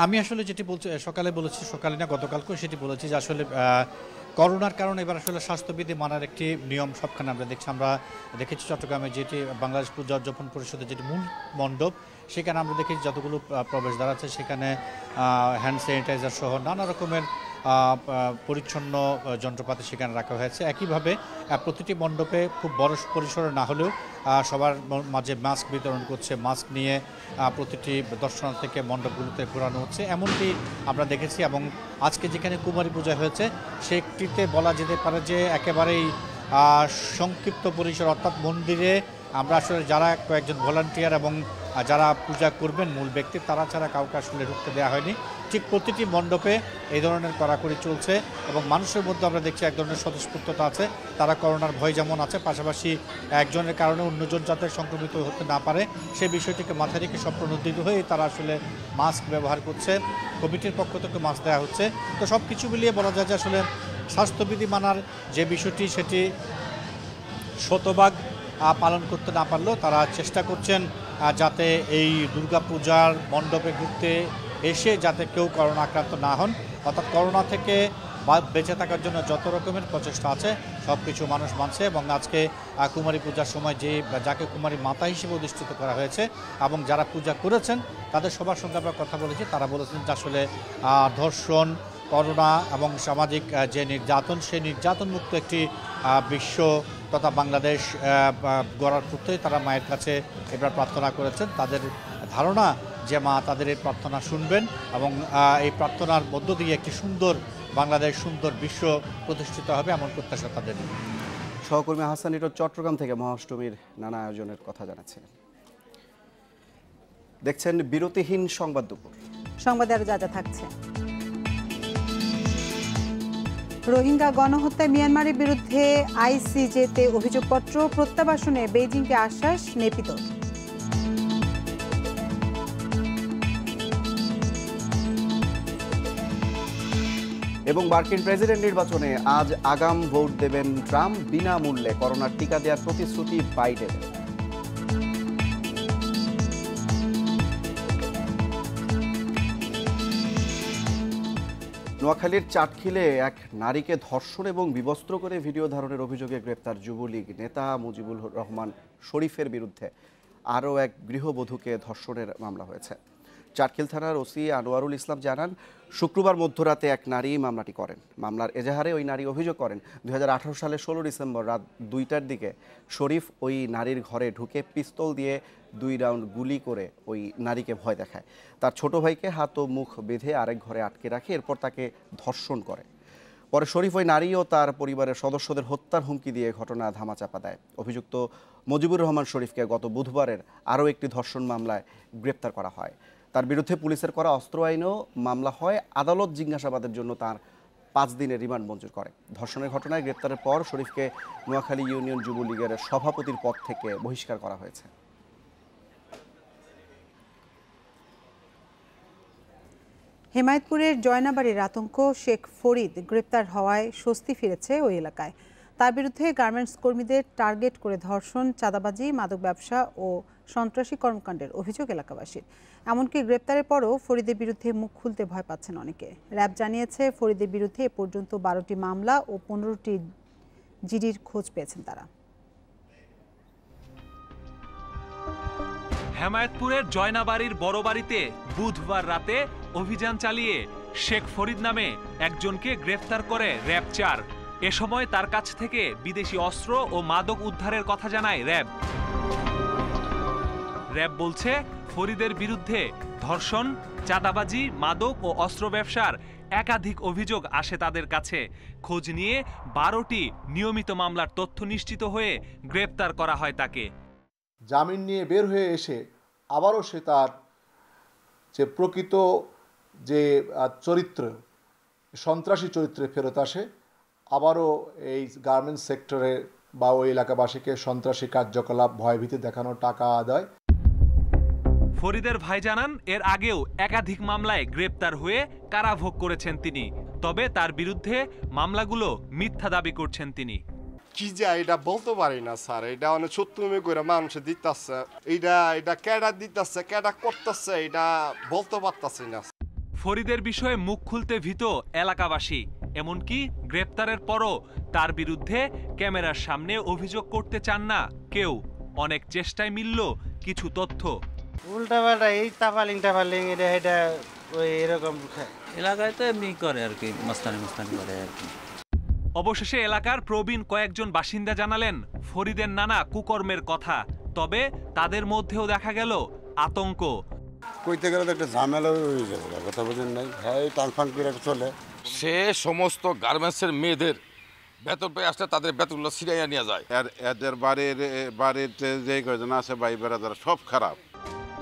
আমি আসলে যেটি সকালে বলেছি, সকালে না গতকালকেও সেটি বলেছি যে আসলে করোনার কারণে এবার আসলে স্বাস্থ্যবিধি মানার একটি নিয়ম সবখানে আমরা দেখছি। আমরা দেখেছি চট্টগ্রামে যেটি বাংলাদেশ পূজা উদযাপন পরিষদের যেটি মূল মণ্ডপ, সেখানে আমরা দেখেছি যতগুলো প্রবেশদ্বার আছে সেখানে হ্যান্ড স্যানিটাইজার সহ নানা রকমের পরিচ্ছন্ন যন্ত্রপাতি সেখানে রাখা হয়েছে। একইভাবে প্রতিটি মণ্ডপে খুব বড় পরিসরে না হলেও সবার মাঝে মাস্ক বিতরণ করছে, মাস্ক নিয়ে প্রতিটি দর্শনার্থীকে মণ্ডপগুলোতে ঘোরানো হচ্ছে, এমনটি আমরা দেখেছি। এবং আজকে যেখানে কুমারী পূজা হয়েছে সেটিতে বলা যেতে পারে যে একেবারেই সংক্ষিপ্ত পরিসর, অর্থাৎ মন্দিরে আমরা আসলে যারা কয়েকজন ভলান্টিয়ার এবং যারা পূজা করবেন মূল ব্যক্তি, তারা ছাড়া কাউকে আসলে ঢুকতে দেওয়া হয়নি। ঠিক প্রতিটি মণ্ডপে এই ধরনের কড়াকড়ি চলছে এবং মানুষের মধ্যে আমরা দেখছি এক ধরনের স্বতঃস্ফূর্ততা আছে। তারা করোনার ভয় যেমন আছে, পাশাপাশি একজনের কারণে অন্যজন যাতে সংক্রমিত হতে না পারে সেই বিষয়টিকে মাথায় রেখে সব প্রণোদিত হয়ে তারা আসলে মাস্ক ব্যবহার করছে, কমিটির পক্ষ থেকে মাস্ক দেওয়া হচ্ছে। তো সব কিছু মিলিয়ে বলা যায় যে আসলে স্বাস্থ্যবিধি মানার যে বিষয়টি সেটি শতভাগ পালন করতে না পারলেও তারা চেষ্টা করছেন যাতে এই দুর্গাপূজার মণ্ডপে ঘুরতে এসে যাতে কেউ করোনা আক্রান্ত না হন, অর্থাৎ করোনা থেকে বেঁচে থাকার জন্য যত রকমের প্রচেষ্টা আছে সব কিছু মানুষ মানছে। এবং আজকে কুমারী পূজার সময় যাকে কুমারী মাতা হিসেবে অধিষ্ঠিত করা হয়েছে এবং যারা পূজা করেছেন তাদের সবার সঙ্গে আমরা কথা বলেছি, তারা বলেছেন যে আসলে ধর্ষণ, করোনা এবং সামাজিক যে নির্যাতন, সেই নির্যাতনমুক্ত একটি বিশ্ব তথা বাংলাদেশ গড়ার প্রত্যয় তারা মায়ের কাছে এবার প্রার্থনা করেছেন। তাদের ধারণা যে মা তাদের এই প্রার্থনা শুনবেন এবং এই প্রার্থনার মধ্য দিয়ে একটি সুন্দর বাংলাদেশ, সুন্দর বিশ্ব প্রতিষ্ঠিত হবে এমন প্রত্যাশা তাদের। সহকর্মী হাসান রিটন চট্টগ্রাম থেকে মহাষ্টমীর নানা আয়োজনের কথা জানাচ্ছিলেন। দেখছেন বিরতিহীন সংবাদ দুপুর। সংবাদে আরো যা যা থাকছে: রোহিঙ্গা গণহত্যায় মিয়ানমারের বিরুদ্ধে আইসিজেতে অভিযোগপত্র প্রত্যাবাসনে বেইজিংকে আশ্বাস নেপিতর। এবং মার্কিন প্রেসিডেন্ট নির্বাচনে আজ আগাম ভোট দেবেন ট্রাম্প, বিনামূল্যে করোনার টিকা দেওয়ার প্রতিশ্রুতি বাইডেনের। নোয়াখালীর চাটখিলে এক নারীকে ধর্ষণ এবং বিবস্ত্র করে ভিডিও ধারণের অভিযোগে গ্রেপ্তার যুবলীগ নেতা মুজিবুর রহমান শরীফের বিরুদ্ধে আরও এক গৃহবধূকে ধর্ষণের মামলা হয়েছে। চাটখিল থানার ওসি আনোয়ারুল ইসলাম জানান, শুক্রবার মধ্যরাতে এক নারী মামলাটি করেন। মামলার এজাহারে ওই নারী অভিযোগ করেন 2018 সালের 16 ডিসেম্বর রাত 2টার দিকে শরীফ ওই নারীর ঘরে ঢুকে পিস্তল দিয়ে 2 রাউন্ড গুলি করে ওই নারীকে ভয় দেখায়। তার ছোট ভাইকে হাত ও মুখ বেঁধে আরেক ঘরে আটকে রাখে, এরপর তাকে ধর্ষণ করে। পরে শরীফ ওই নারী ও তার পরিবারের সদস্যদের হত্যার হুমকি দিয়ে ঘটনা ধামাচাপা দেয়। অভিযুক্ত মুজিবুর রহমান শরীফকে গত বুধবারের আরও একটি ধর্ষণ মামলায় গ্রেপ্তার করা হয়। তার বিরুদ্ধে পুলিশের করা অস্ত্র আইনেও মামলা হয়। আদালত জিজ্ঞাসাবাদের জন্য তার 5 দিনের রিমান্ড মঞ্জুর করে। ধর্ষণের ঘটনায় গ্রেপ্তারের পর শরীফকে নোয়াখালী ইউনিয়ন যুবলীগের সভাপতির পদ থেকে বহিষ্কার করা হয়েছে। হেমায়েতপুরের জয়নাবাড়ির আতঙ্ক, শেখ ফরিদ গ্রেপ্তার হওয়ায় স্বস্তি ফিরেছে ওই এলাকায়। তার বিরুদ্ধে গার্মেন্টস কর্মীদের টার্গেট করে ধর্ষণ, চাঁদাবাজি, মাদক ব্যবসা ও সন্ত্রাসী কর্মকাণ্ডের অভিযোগ এলাকাবাসীর। এমনকি গ্রেপ্তারের পরও ফরিদের বিরুদ্ধে মুখ খুলতে ভয় পাচ্ছেন অনেকে। র্যাব জানিয়েছে, ফরিদের বিরুদ্ধে এ পর্যন্ত 12টি মামলা ও 15টি জিডির খোঁজ পেয়েছেন তারা। হেমায়েতপুরের জয়নাবাড়ির বড় বাড়িতে বুধবার রাতে অভিযান চালিয়ে শেখ ফরিদ নামে একজনকে গ্রেফতার করে র্যাব 4। এ সময় তার কাছ থেকে বিদেশি অস্ত্র ও মাদক উদ্ধারের কথা জানায় র্যাব। র্যাব বলছে, ফরিদের বিরুদ্ধে ধর্ষণ, চাঁদাবাজি, মাদক ও অস্ত্র ব্যবসার একাধিক অভিযোগ আসে তাদের কাছে। খোঁজ নিয়ে 12টি নিয়মিত মামলার তথ্য নিশ্চিত হয়ে গ্রেপ্তার করা হয় তাকে। জামিন নিয়ে বের হয়ে এসে আবারও সে তার যে প্রকৃত যে চরিত্র, সন্ত্রাসী চরিত্রে ফেরত আসে, আবারও এই গার্মেন্টস সেক্টরে বা ওই এলাকাবাসীকে সন্ত্রাসী কার্যকলাপ, ভয়ভীতি দেখানো, টাকা আদায়। ফরিদের ভাই জানান, এর আগেও একাধিক মামলায় গ্রেপ্তার হয়ে কারাভোগ করেছেন তিনি। তবে তার বিরুদ্ধে মামলাগুলো মিথ্যা দাবি করছেন তিনি। কি যে এটা বলতে পারি না স্যার, এটা অনেক সত্যমি করে মানুষ দিতেছে, এটা কেডা দিতেছে, কেডা করতেছে, এটা বলতে পারতেছি না। ফরিদের বিষয়ে মুখ খুলতে ভীত এলাকাবাসী। এমনকি গ্রেপ্তারের পরও তার বিরুদ্ধে ক্যামেরার সামনে অভিযোগ করতে চান না কেউ। অনেক চেষ্টায় মিলল কিছু তথ্য। উল্টাপাল্টা এই তাপালিং এটা ওই এরকম এলাকায় তো এমনি করে আর কি, মস্তানি করে আর কি। অবশেষে এলাকার প্রবীণ কয়েকজন বাসিন্দা জানালেন ফরিদের নানা কুকর্মের কথা। তবে তাদের মধ্যেও দেখা গেল আতঙ্ক। কইতে গেলে তো একটা ঝামেলা হয়ে যাবে, কথা বোঝেন নাই। হ্যাঁ, টানফান করে চলে। সে সমস্ত গার্মেন্টসের মেয়েদের বেতন পেয়ে আসলে তাদের বেতনগুলো ছিড়াইয়া নিয়ে যায়। এদের বাড়িতে যে কয়জন আছে ভাই বেড়াদারা সব খারাপ।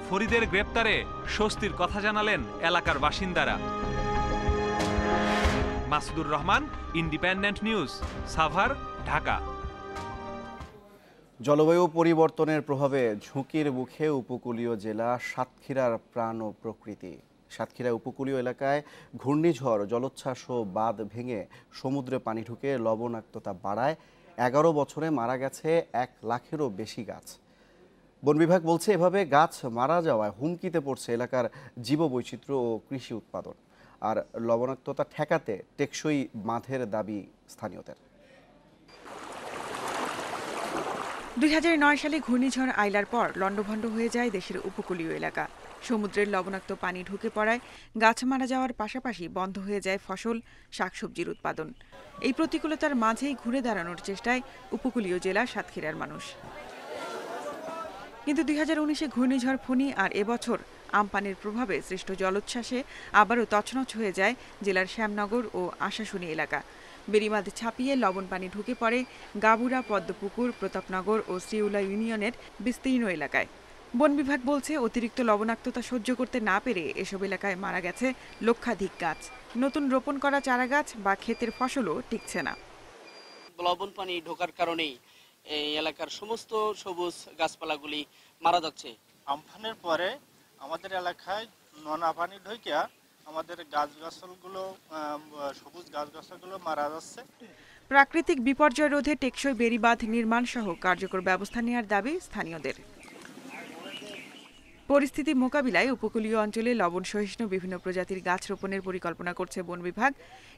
ফরিদের গ্রেপ্তারে স্বস্তির কথা জানালেন এলাকার বাসিন্দারা। Masudur Rahman, independent news, Savar, Dhaka. জলবায়ু পরিবর্তনের প্রভাবে ঝুঁকির মুখে উপকূলীয় জেলা সাতক্ষীরার প্রাণ ও প্রকৃতি। সাতক্ষীরা উপকূলীয় এলাকায় ঘূর্ণিঝড়, জলোচ্ছ্বাস ও বাঁধ ভেঙে সমুদ্রে পানি ঢুকে লবণাক্ততা বাড়ায় 11 বছরে মারা গেছে 1 লাখেরও বেশি গাছ। বন বিভাগ বলছে, এভাবে গাছ মারা যাওয়ায় হুমকিতে পড়ছে এলাকার জীববৈচিত্র্য ও কৃষি উৎপাদন। আর লবণাক্ততা ঠেকাতে টেকসই বাঁধের দাবি স্থানীয়দের। 2009 সালে ঘূর্ণিঝড় আইলার পর লণ্ডভণ্ড হয়ে যায় দেশের উপকূলীয় এলাকা। সমুদ্রের লবণাক্ত পানি ঢুকে পড়ায় গাছ মারা যাওয়ার পাশাপাশি বন্ধ হয়ে যায় ফসল, শাকসবজির উৎপাদন। এই প্রতিকূলতার মাঝেই ঘুরে দাঁড়ানোর চেষ্টায় উপকূলীয় জেলা সাতক্ষীরার মানুষ। কিন্তু 2019-এ ঘূর্ণিঝড় ফণী আর এবছর আমপানের প্রভাবে সৃষ্ট জলোচ্ছ্বাসে আবারও তছনছ হয়ে যায় জেলার শ্যামনগর ও আশাশুনি এলাকা। বেড়িবাঁধ ছাপিয়ে লবণ পানি ঢুকে পড়ে গাবুরা, পদ্মপুকুর, প্রতাপনগর ও শ্রীউলা ইউনিয়নের বিস্তীর্ণ এলাকায়। বন বিভাগ বলছে, অতিরিক্ত লবণাক্ততা সহ্য করতে না পেরে এসব এলাকায় মারা গেছে লক্ষাধিক গাছ। নতুন রোপণ করা চারা গাছ বা ক্ষেতের ফসলও টিকছে না। লবণ পানি ঢোকার কারণেই এই এলাকার সমস্ত সবুজ গাছপালাগুলি মারা যাচ্ছে। আমফানের পরে আমাদের এলাকায় নোনা পানি ঢুকিয়া আমাদের গাছগাছালগুলো সবুজ গাছগাছালগুলো মারা যাচ্ছে। প্রাকৃতিক বিপর্যয় রোধে টেকসই বেড়িবাঁধ নির্মাণ সহ কার্যকর ব্যবস্থা নেওয়ার দাবি স্থানীয়দের। পরিস্থিতি মোকাবিলায় উপকূলীয় অঞ্চলে লবণ সহিষ্ণু বিভিন্ন প্রজাতির গাছ রোপণের পরিকল্পনা করছে বন বিভাগ।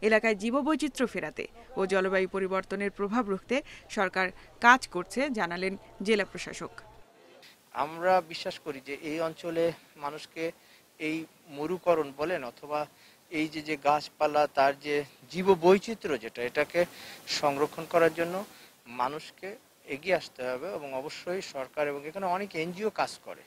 এলাকায় জীববৈচিত্র্য ফেরাতে ও জলবায়ু পরিবর্তনের প্রভাব রুখতে সরকার কাজ করছে জানালেন জেলা প্রশাসক। আমরা বিশ্বাস করি যে এই অঞ্চলে মানুষকে এই মরুকরণ বলেন অথবা এই যে গাছপালা তার যে জীববৈচিত্র্য যেটা এটাকে সংরক্ষণ করার জন্য মানুষকে এগিয়ে আসতে হবে এবং অবশ্যই সরকার এবং এখানে অনেক এনজিও কাজ করে।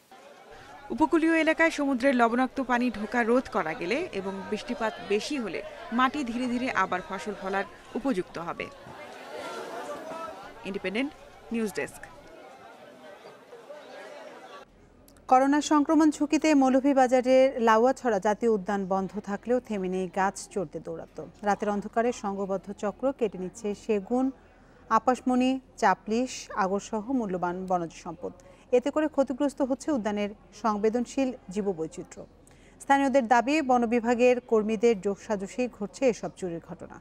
উপকূলীয় এলাকায় সমুদ্রের লবণাক্ত পানি ঢোকা রোধ করা গেলে এবং বৃষ্টিপাত বেশি হলে মাটি ধীরে ধীরে আবার ফসল ফলার উপযুক্ত হবে। Independent news desk. করোনা সংক্রমণ ঝুঁকিতে মৌলভীবাজারের লাউয়াছড়া জাতীয় উদ্যান বন্ধ থাকলেও থেমে নেই গাছ চড়তে দৌড়াতো। রাতের অন্ধকারে সংঘবদ্ধ চক্র কেটে নিচ্ছে সেগুন, আকাশমণি, চাপলিশ, আগরসহ মূল্যবান বনজ সম্পদ। এতে করে ক্ষতিগ্রস্ত হচ্ছে উদ্যানের সংবেদনশীল জীববৈচিত্র্য। স্থানীয়দের দাবি, বন বিভাগের কর্মীদের যোগসাজশেই ঘটছে এসব চুরির ঘটনা।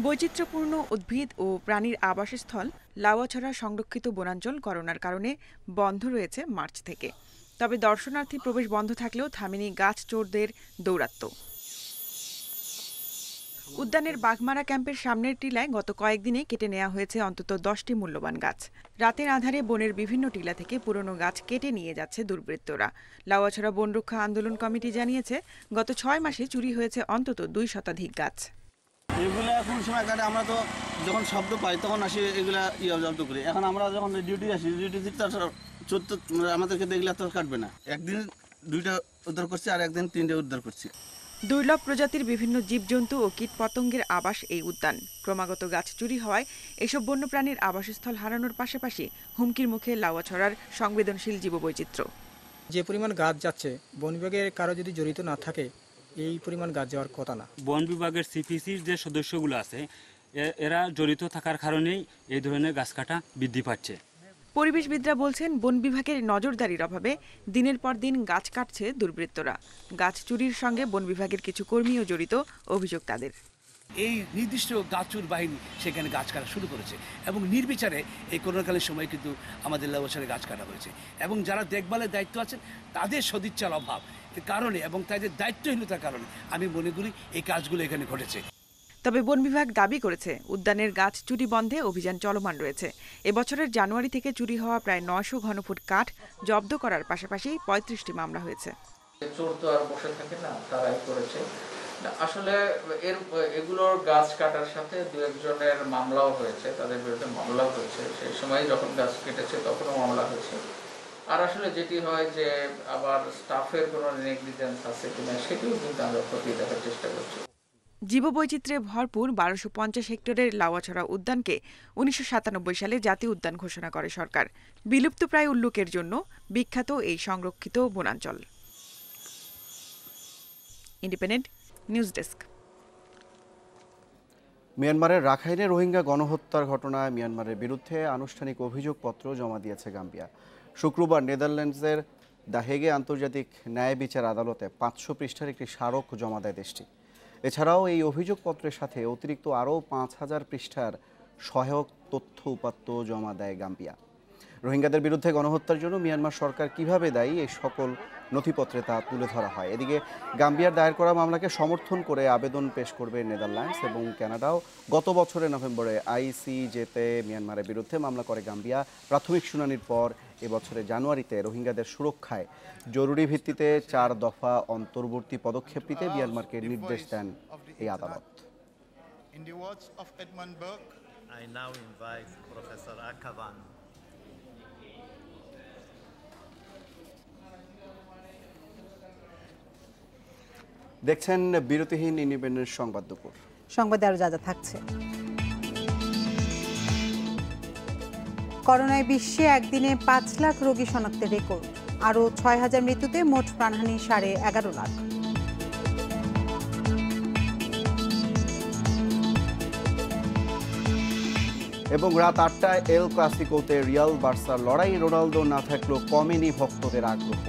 বৈচিত্র্যপূর্ণ উদ্ভিদ ও প্রাণীর আবাসস্থল লাউয়াছড়া সংরক্ষিত বনাঞ্চল করোনার কারণে বন্ধ রয়েছে মার্চ থেকে। তবে দর্শনার্থী প্রবেশ বন্ধ থাকলেও থামেনি গাছ চোরদের দৌরাত্ম্য। উদ্যানের বাঘমারা ক্যাম্পের সামনের টিলায় গত কয়েকদিনে কেটে নেওয়া হয়েছে অন্তত 10টি মূল্যবান গাছ। রাতের আধারে বনের বিভিন্ন টিলা থেকে পুরনো গাছ কেটে নিয়ে যাচ্ছে দুর্বৃত্তরা। লাউয়াছড়া বন রক্ষা আন্দোলন কমিটি জানিয়েছে, গত 6 মাসে চুরি হয়েছে অন্তত 2 শতাধিক গাছ। এগুলা কোন সময় কাটে, আমরা তো যখন শব্দ পাই তখন আসি এগুলা জব্দ করি। এখন আমরা যখন ডিউটি আসি, ডিউটি আমাদেরকে দেখলে তো কাটবে না। একদিন 2টা উদ্ধার করছি আর একদিন 3টে উদ্ধার করছি। দুর্লভ প্রজাতির বিভিন্ন জীবজন্তু ও কীটপতঙ্গের আবাস এই উদ্যান। ক্রমাগত গাছ চুরি হওয়ায় এসব বন্যপ্রাণীর আবাসস্থল হারানোর পাশাপাশি হুমকির মুখে লাউয়াছড়ার সংবেদনশীল জীববৈচিত্র্য। যে পরিমাণ গাছ যাচ্ছে, বন বিভাগের কারো যদি জড়িত না থাকে এই পরিমাণ গাছ যাওয়ার কথা না। বন বিভাগের সিপিসির যে সদস্যগুলো আছে এরা জড়িত থাকার কারণেই এই ধরনের গাছ কাটা বৃদ্ধি পাচ্ছে। পরিবেশবিদরা বলছেন, বন বিভাগের নজরদারির অভাবে দিনের পর দিন গাছ কাটছে দুর্বৃত্তরা। গাছ চুরির সঙ্গে বন বিভাগের কিছু কর্মীও জড়িত, অভিযোগ তাদের। এই নির্দিষ্ট গাছ চোর বাহিনী সেখানে গাছ কাটা শুরু করেছে এবং নির্বিচারে এই করোনাকালীন সময় কিন্তু আমাদের লাউয়াছড়ায় গাছ কাটা হয়েছে এবং যারা দেখভালের দায়িত্ব আছেন তাদের সদিচ্ছার অভাব কারণে এবং তাদের দায়িত্বহীনতার কারণে আমি মনে করি এই কাজগুলো এখানে ঘটেছে। তবে বন বিভাগ দাবি করেছে, উদ্যানের গাছ চুরি বন্ধে অভিযান চলমান রয়েছে। এবছরের জানুয়ারি থেকে চুরি হওয়া প্রায় 900 ঘনফুট কাঠ জব্দ করার পাশাপাশি 35টি মামলা হয়েছে। চোর তো আর বসে থাকে না, তারাই করেছে। আসলে এগুলোর গাছ কাটার সাথে 2-1 জনের মামলাও হয়েছে, তাদের বিরুদ্ধে মামলাও হয়েছে। সেই সময় যখন গাছ কেটেছে তখনও মামলা হয়েছে। আর আসলে যেটি হয় যে আবার স্টাফের কোনো নেগলিজেন্স আছে কিনা সেটিও কিন্তু আমরা খতিয়ে দেখার চেষ্টা করছি। জীববৈচিত্র্যে ভরপুর 1250 হেক্টরের লাউয়াছড়া উদ্যানকে 1997 সালে জাতীয় উদ্যান ঘোষণা করে সরকার। বিলুপ্তপ্রায় উল্লুকের জন্য বিখ্যাত এই সংরক্ষিত বনাঞ্চল। Independent news desk. মিয়ানমারের রাখাইনে রোহিঙ্গা গণহত্যার ঘটনায় মিয়ানমারের বিরুদ্ধে আনুষ্ঠানিক অভিযোগপত্র জমা দিয়েছে গাম্বিয়া। শুক্রবার নেদারল্যান্ডসের দ্য হেগে আন্তর্জাতিক ন্যায় বিচার আদালতে 500 পৃষ্ঠার একটি স্মারক জমা দেয় দেশটি। এছাড়াও এই অভিযোগপত্রের সাথে অতিরিক্ত আরও 5000 পৃষ্ঠার সহায়ক তথ্য উপাত্ত জমা দেয় গাম্বিয়া। রোহিঙ্গাদের বিরুদ্ধে গণহত্যার জন্য মিয়ানমার সরকার কিভাবে দায়ী এই সকল নথিপত্রে তা তুলে ধরা হয়। এদিকে গাম্বিয়ার দায়ের করা মামলাকে সমর্থন করে আবেদন পেশ করবে নেদারল্যান্ডস এবং কানাডাও। গত বছরের নভেম্বরে আইসিজেতে মিয়ানমারের বিরুদ্ধে মামলা করে গাম্বিয়া। প্রাথমিক শুনানির পর এবছরের জানুয়ারিতে রোহিঙ্গাদের সুরক্ষায় জরুরি ভিত্তিতে 4 দফা অন্তর্বর্তী পদক্ষেপ নিতে মিয়ানমারকে নির্দেশ দেন এই আদালত। দেখছেন বিরতিহীন ইন্ডিপেন্ডেন্ট সংবাদ দুপুর। সংবাদে আরো যা যা থাকছে। করোনায় বিশ্বে একদিনে 5 লাখ রোগী শনাক্তের রেকর্ড। আরও 6000 মৃত্যুতে মোট প্রাণহানি 11.5 লাখ। এবং রাত 8টায় এল ক্লাসিকোতে রিয়াল বার্সার লড়াই। রোনালদো না থাকলেও কমেনি ভক্তদের আগ্রহ।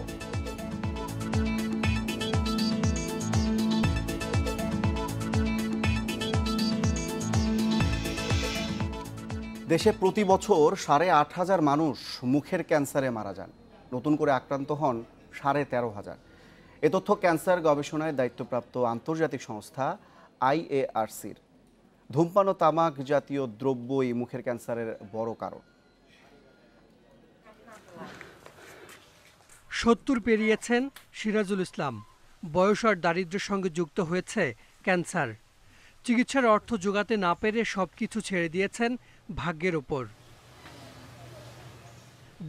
দেশে প্রতি বছর ৮,৫০০ মানুষ মুখের ক্যান্সারে মারা যান। নতুন করে আক্রান্ত হন ১৩,৫০০। এ তথ্য ক্যান্সার গবেষণায় দায়িত্বপ্রাপ্ত আন্তর্জাতিক সংস্থা IARCর। ধূমপান ও তামাক জাতীয় দ্রব্যই মুখের ক্যান্সারের বড় কারণ। ৭০ পেরিয়েছেন সিরাজুল ইসলাম। বয়স আর দারিদ্র্যের সঙ্গে যুক্ত হয়েছে ক্যান্সার। চিকিৎসার অর্থ জোগাতে না পেরে সবকিছু ছেড়ে দিয়েছেন ভাগ্যের ওপর।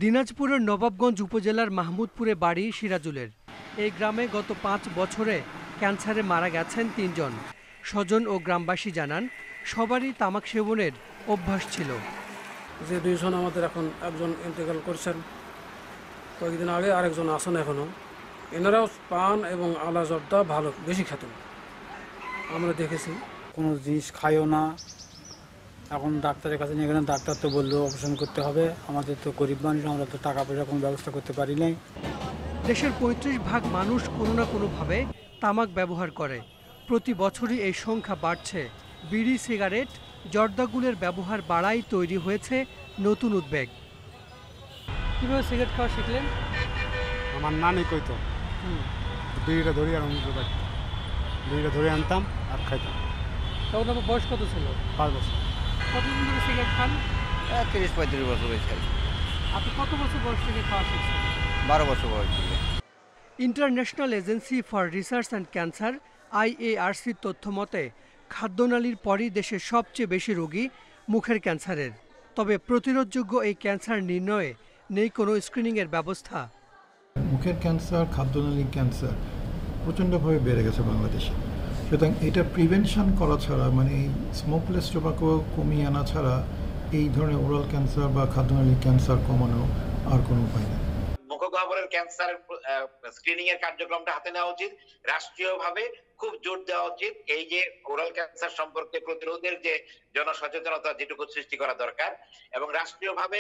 দিনাজপুরের নবাবগঞ্জ উপজেলার মাহমুদপুরে বাড়ি সিরাজুলের। এই গ্রামে গত ৫ বছরে ক্যান্সারে মারা গেছেন ৩ জন। স্বজন ও গ্রামবাসী জানান, সবারই তামাক সেবনের অভ্যাস ছিল। যে 2 জন আমাদের এখন একজন ইন্তেকাল করছেন, কয়েকদিন আগে আরেকজন আসেন এখনও। এনারাও পান এবং আলা জর্দা ভালো বেশি খেতেন, আমরা দেখেছি। কোনো জিনিস খাইও না। এখন ডাক্তারের কাছে নিয়ে গেলেন, ডাক্তার তো বললো অপারেশন করতে হবে। আমাদের তো গরিব মানুষ, আমরা তো টাকা পয়সা কোনো ব্যবস্থা করতে পারি নাই। দেশের ৩৫% মানুষ কোনো না কোনোভাবে তামাক ব্যবহার করে। প্রতি বছরই এই সংখ্যা বাড়ছে। বিড়ি, সিগারেট, জর্দাগুলের ব্যবহার বাড়াই তৈরি হয়েছে নতুন উদ্বেগ। কীভাবে সিগারেট খাওয়া শিখলেন? আমার নানি কইতো, বিড়িটা ধরে আর বিড়িটা ধরে আনতাম আর খাইতাম। তখন আমার বয়স কত ছিল? 5 বছর। কতদিন ধরে সিগারেট খান? 30-35 বছর হয়ে যায়। আপনি কত বছর বয়স থেকে খাওয়া শিখছেন? 12 বছর বয়স থেকে। International Agency for Research and Cancer IARCর তথ্য মতে খাদ্যনালীর পরই দেশের সবচেয়ে বেশি রোগী মুখের ক্যান্সারের। তবে প্রতিরোধযোগ্য এই ক্যান্সার নির্ণয়ে নেই কোনো স্ক্রিনিংয়ের ব্যবস্থা। মুখের ক্যান্সার, খাদ্যনালীর ক্যান্সার প্রচণ্ডভাবে বেড়ে গেছে বাংলাদেশে। সুতরাং এটা প্রিভেনশন করা ছাড়া, মানে এই স্মোকলেস টোবাকো কমিয়ে আনা ছাড়া এই ধরনের ওরাল ক্যান্সার বা খাদ্যনালীর ক্যান্সার কমানো আর কোনো উপায় নেই। মুখগহ্বরের ক্যান্সার স্ক্রিনিং এর কার্যক্রমটা হাতে নেওয়া উচিত। রাষ্ট্রীয়ভাবে খুব জোর দেওয়া উচিত এই যে ওরাল ক্যান্সার সম্পর্কে প্রতিরোধের যে জনসচেতনতা যেটুকু সৃষ্টি করা দরকার, এবং রাষ্ট্রীয়ভাবে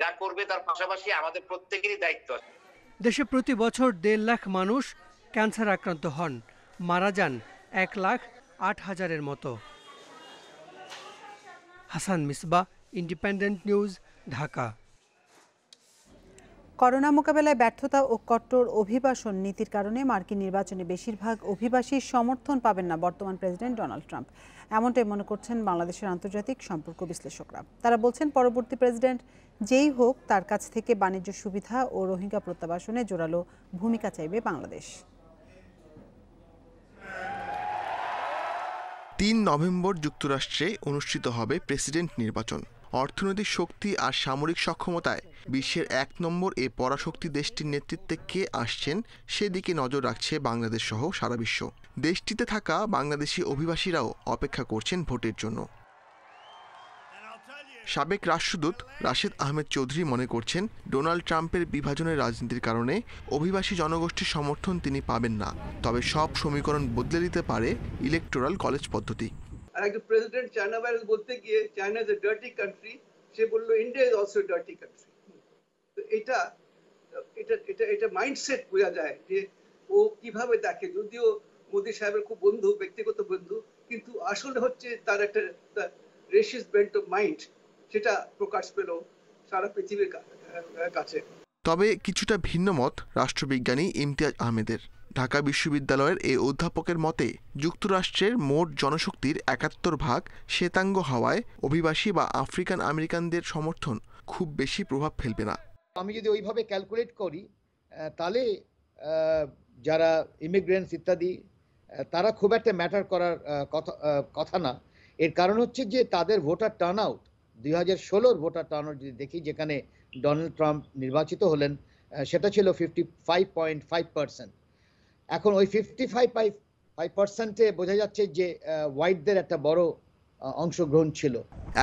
যা করবে তার পাশাপাশি আমাদের প্রত্যেকেরই দায়িত্ব আছে। দেশে প্রতি বছর 1.5 লাখ মানুষ ক্যান্সার আক্রান্ত হন, মারা যান 1,08,000-এর মতো। Hasan Misbah, independent News, Dhaka. Corona মোকাবেলায় ব্যর্থতা ও কট্টর অভিবাসন নীতির কারণে মার্কিন নির্বাচনে বেশিরভাগ অভিবাসীর সমর্থন পাবেন না বর্তমান প্রেসিডেন্ট ডোনাল্ড ট্রাম্প। এমনটাই মনে করছেন বাংলাদেশের আন্তর্জাতিক সম্পর্ক বিশ্লেষকরা। তারা বলছেন, পরবর্তী প্রেসিডেন্ট যেই হোক, তার কাছ থেকে বাণিজ্য সুবিধা ও রোহিঙ্গা প্রত্যাবাসনে জোরালো ভূমিকা চাইবে বাংলাদেশ। ৩ নভেম্বর যুক্তরাষ্ট্রে অনুষ্ঠিত হবে প্রেসিডেন্ট নির্বাচন। অর্থনৈতিক শক্তি আর সামরিক সক্ষমতায় বিশ্বের ১ নম্বর এ পরাশক্তি দেশটির নেতৃত্বে কে আসছেন সেদিকে নজর রাখছে বাংলাদেশ সহ সারা বিশ্ব। দেশটিতে থাকা বাংলাদেশি অভিবাসীরাও অপেক্ষা করছেন ভোটের জন্য। সাবেক রাষ্ট্রদূত রাশেদ আহমেদ চৌধুরী মনে করছেন, ডোনাল্ড ট্রাম্পের বিভাজনের রাজনীতির কারণে অভিবাসী জনগোষ্ঠীর সমর্থন তিনি পাবেন না। তবে সব সমীকরণ বদলে দিতে পারে ইলেকটোরাল কলেজ পদ্ধতি। আর একজন প্রেসিডেন্ট চায়না ভাইরাস বলতে গিয়ে China is a dirty country, সে বললো India is also dirty country. তো এটা এটা এটা এটা মাইন্ডসেট বোঝা যায় যে ও কিভাবে দেখে। যদিও মোদি সাহেবের খুব বন্ধু, ব্যক্তিগত বন্ধু, কিন্তু আসলে হচ্ছে তার একটা রেসিস্ট বেন্ট অফ মাইন্ড, সেটা প্রকাশ পেল সারা পৃথিবীর কাছে। তবে কিছুটা ভিন্ন মত রাষ্ট্রবিজ্ঞানী ইমতিয়াজ আহমেদের। ঢাকা বিশ্ববিদ্যালয়ের এই অধ্যাপকের মতে, যুক্তরাষ্ট্রের মোট জনশক্তির ৭১% শ্বেতাঙ্গ হওয়ায় অভিবাসী বা আফ্রিকান আমেরিকানদের সমর্থন খুব বেশি প্রভাব ফেলবে না। আমি যদি ওইভাবে ক্যালকুলেট করি তাহলে যারা ইমিগ্রেন্টস ইত্যাদি তারা খুব একটা ম্যাটার করার কথা না। এর কারণ হচ্ছে যে তাদের ভোটার টার্ন আউট, 2016-র ভোটার টার্ন আউট যদি দেখি, যেখানে ডোনাল্ড ট্রাম্প নির্বাচিত হলেন, সেটা ছিল 55.5%। এখন ওই 55.5%-এ বোঝা যাচ্ছে যে হোয়াইটদের একটা বড় অংশগ্রহণ ছিল।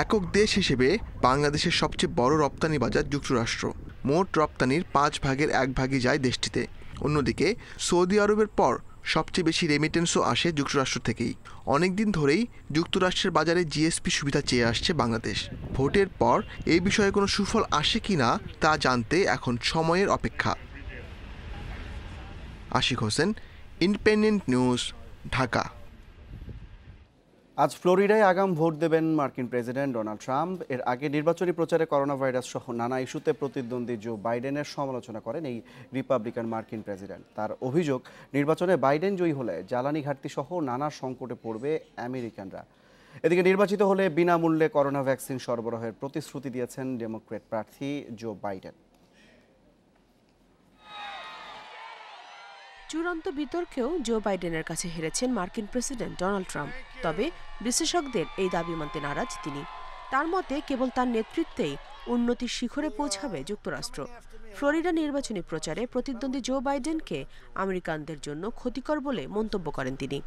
একক দেশ হিসেবে বাংলাদেশের সবচেয়ে বড় রপ্তানি বাজার যুক্তরাষ্ট্র। মোট রপ্তানির 1/5 যায় দেশটিতে। অন্যদিকে সৌদি আরবের পর সবচেয়ে বেশি রেমিটেন্সও আসে যুক্তরাষ্ট্র থেকেই। অনেকদিন ধরেই যুক্তরাষ্ট্রের বাজারে জিএসপি সুবিধা চেয়ে আসছে বাংলাদেশ। ভোটের পর এই বিষয়ে কোনো সুফল আসে কিনা তা জানতে এখন সময়ের অপেক্ষা। Ashik Hossain, Independent News, Dhaka. আজ ফ্লোরিডায় আগাম ভোট দেবেন মার্কিন প্রেসিডেন্ট ডোনাল্ড ট্রাম্প। এর আগে নির্বাচনী প্রচারে করোনা ভাইরাস সহ নানা ইস্যুতে প্রতিদ্বন্দ্বী জো বাইডেনের সমালোচনা করেন এই রিপাবলিকান মার্কিন প্রেসিডেন্ট। তার অভিযোগ, নির্বাচনে বাইডেন জয়ী হলে জ্বালানি ঘাটতি সহ নানা সংকটে পড়বে আমেরিকানরা। এদিকে নির্বাচিত হলে বিনামূল্যে করোনা ভ্যাকসিন সরবরাহের প্রতিশ্রুতি দিয়েছেন ডেমোক্র্যাট প্রার্থী জো বাইডেন। চূড়ান্ত বিতর্কেও জো বাইডেনের কাছে হেরেছেন মার্কিন প্রেসিডেন্ট ডোনাল্ড ট্রাম্প। তবে বিশেষজ্ঞদের এই দাবি মানতে নারাজ তিনি। তার মতে কেবল তার নেতৃত্বেই উন্নতির শিখরে পৌঁছাবে যুক্তরাষ্ট্র। ফ্লোরিডা নির্বাচনী প্রচারে প্রতিদ্বন্দ্বী জো বাইডেনকে আমেরিকানদের জন্য ক্ষতিকর বলে মন্তব্য করেন তিনি।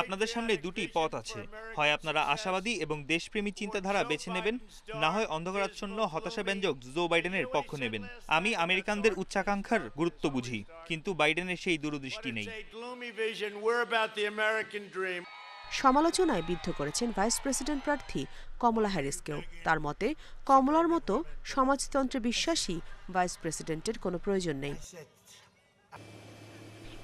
আপনাদের সামনে দুটি পথ আছে, হয় আপনারা আশাবাদী এবং দেশপ্রেমী চিন্তাধারা বেছে নেবেন, না হয় অন্ধকারাচ্ছন্ন হতাশাব্যঞ্জক জো বাইডেনের পক্ষ নেবেন। আমি আমেরিকানদের উচ্চাকাঙ্ক্ষার গুরুত্ব বুঝি, কিন্তু বাইডেনের সেই দূরদৃষ্টি নেই। সমালোচনায় বিদ্ধ করেছেন ভাইস প্রেসিডেন্ট প্রার্থী কমলা হ্যারিসকেও। তার মতে কমলার মতো সমাজতন্ত্রে বিশ্বাসী ভাইস প্রেসিডেন্টের কোনো প্রয়োজন নেই।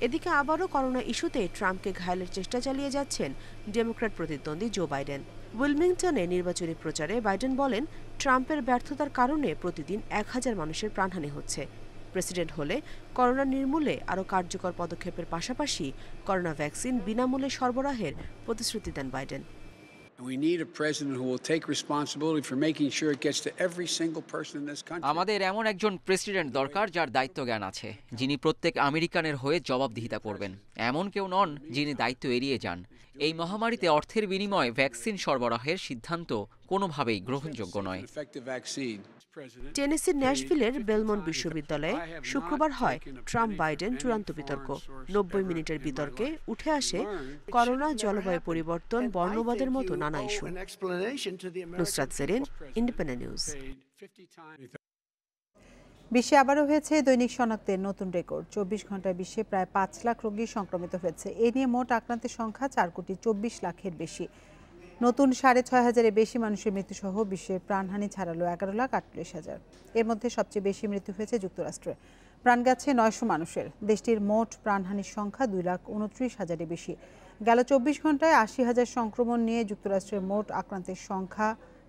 এদিকে আবারও করোনা ইস্যুতে ট্রাম্পকে ঘায়েলের চেষ্টা চালিয়ে যাচ্ছেন ডেমোক্র্যাট প্রতিদ্বন্দ্বী জো বাইডেন। উইলমিংটনে নির্বাচনী প্রচারে বাইডেন বলেন, ট্রাম্পের ব্যর্থতার কারণে প্রতিদিন 1000 মানুষের প্রাণহানি হচ্ছে। প্রেসিডেন্ট হলে করোনা নির্মূলে আরও কার্যকর পদক্ষেপের পাশাপাশি করোনা ভ্যাকসিন বিনামূল্যে সরবরাহের প্রতিশ্রুতি দেন বাইডেন। আমাদের এমন একজন প্রেসিডেন্ট দরকার যার দায়িত্ব জ্ঞান আছে, যিনি প্রত্যেক আমেরিকানের হয়ে জবাবদিহিতা করবেন। এমন কেউ নন যিনি দায়িত্ব এড়িয়ে যান। এই মহামারীতে অর্থের বিনিময়ে ভ্যাকসিন সরবরাহের সিদ্ধান্ত কোনোভাবেই গ্রহণযোগ্য নয়। টেনেসির ন্যাশভিলের বেলমন্ট বিশ্ববিদ্যালয়ে শুক্রবার হয় ট্রাম্প বাইডেন চূড়ান্ত বিতর্ক। 90 মিনিটের বিতর্কে উঠে আসে করোনা, জলবায়ু পরিবর্তন, বর্ণবাদের মতো নানা issue. Nusrat Serin, Independent News. বিশ্বে আবারও হয়েছে দৈনিক শনাক্তের নতুন রেকর্ড। 24 ঘন্টায় বিশ্বে প্রায় 5 লাখ রোগী সংক্রমিত হয়েছে। এ নিয়ে মোট আক্রান্তের সংখ্যা 4,24,00,000-এর বেশি। নতুন 6,500-এর বেশি মানুষের মৃত্যুসহ বিশ্বের প্রাণহানি ছাড়ালো 11,48,000। এর মধ্যে সবচেয়ে বেশি মৃত্যু হয়েছে যুক্তরাষ্ট্রে, প্রাণ গেছে 900 মানুষের। দেশটির মোট প্রাণহানির সংখ্যা 2,29,000-এর বেশি। গেল 24 ঘন্টায় 80,000 সংক্রমণ নিয়ে যুক্তরাষ্ট্রের মোট আক্রান্তের সংখ্যা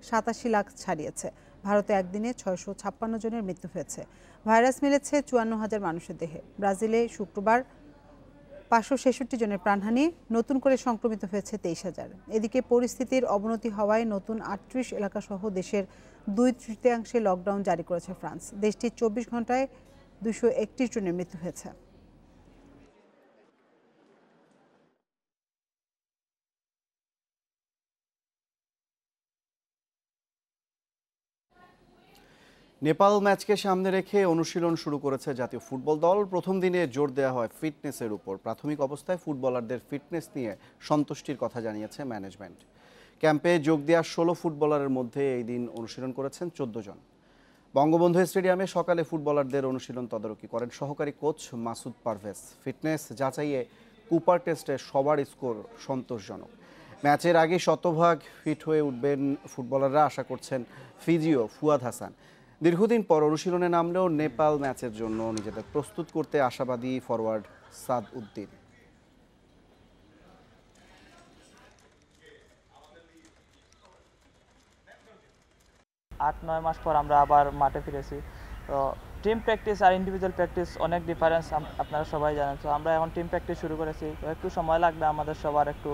87 লাখ ছাড়িয়েছে। ভারতে একদিনে 656 জনের মৃত্যু হয়েছে। ভাইরাস মিলেছে 54,000 মানুষের দেহে। ব্রাজিলে শুক্রবার 566 জনের প্রাণহানি, নতুন করে সংক্রমিত হয়েছে 23,000। এদিকে পরিস্থিতির অবনতি হওয়ায় নতুন 38 এলাকাসহ দেশের 2/3 লকডাউন জারি করেছে ফ্রান্স। দেশটির 24 ঘন্টায় 231 জনের মৃত্যু হয়েছে। নেপাল ম্যাচকে সামনে রেখে অনুশীলন শুরু করেছে জাতীয় ফুটবল দল। প্রথম দিনে জোর দেওয়া হয় ফিটনেসের উপর। প্রাথমিক অবস্থায় ফুটবলারদের ফিটনেস নিয়ে সন্তুষ্টির কথা জানিয়েছে ম্যানেজমেন্ট। ক্যাম্পে যোগ দেওয়া 16 ফুটবলারের মধ্যে এই দিন অনুশীলন করেছেন 14 জন। বঙ্গবন্ধু স্টেডিয়ামে সকালে ফুটবলারদের অনুশীলন তদারকি করেন সহকারী কোচ মাসুদ পারভেজ। ফিটনেস যাচাইয়ে কুপার টেস্টে সবার স্কোর সন্তোষজনক। ম্যাচের আগে শতভাগ ফিট হয়ে উঠবেন ফুটবলাররা, আশা করছেন ফিজিও ফুয়াদ হাসান। দীর্ঘদিন পর অনুশীলনে নামলেও নেপাল ম্যাচের জন্য নিজেদের প্রস্তুত করতে আশাবাদী ফরওয়ার্ড সাদ উদ্দিন। 8-9 মাস পর আমরা আবার মাঠে ফিরেছি। তো টিম প্র্যাকটিস আর ইন্ডিভিজুয়াল প্র্যাকটিস অনেক ডিফারেন্স, আপনারা সবাই জানেন। তো আমরা এখন টিম প্র্যাকটিস শুরু করেছি, তো একটু সময় লাগবে আমাদের সবার একটু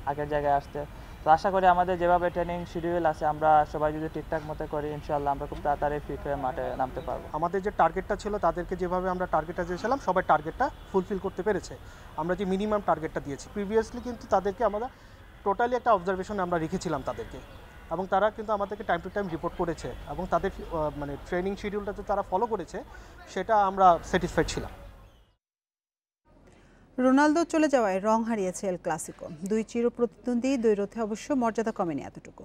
আগের জায়গায় আসতে। তো আশা করি আমাদের যেভাবে ট্রেনিং শিডিউল আছে আমরা সবাই যদি ঠিকঠাক মতো করি, ইনশাআল্লাহ আমরা খুব তাড়াতাড়ি ফিট হয়ে মাঠে নামতে পারবো। আমাদের যে টার্গেটটা ছিল, তাদেরকে যেভাবে আমরা টার্গেটটা দিয়েছিলাম সবাই টার্গেটটা ফুলফিল করতে পেরেছে। আমরা যে মিনিমাম টার্গেটটা দিয়েছি প্রিভিয়াসলি, কিন্তু তাদেরকে আমরা টোটালি একটা অবজারভেশনে আমরা রেখেছিলাম তাদেরকে, এবং তারা কিন্তু আমাদেরকে টাইম টু টাইম রিপোর্ট করেছে এবং তাদের মানে ট্রেনিং শিডিউলটাতে তারা ফলো করেছে, সেটা আমরা স্যাটিসফাইড ছিলাম। রোনালদো চলে যাওয়ায় রং হারিয়েছে এল ক্লাসিকো। দুই চির প্রতিদ্বন্দ্বী দ্বৈরথে অবশ্য মর্যাদা কমেনি এতটুকু।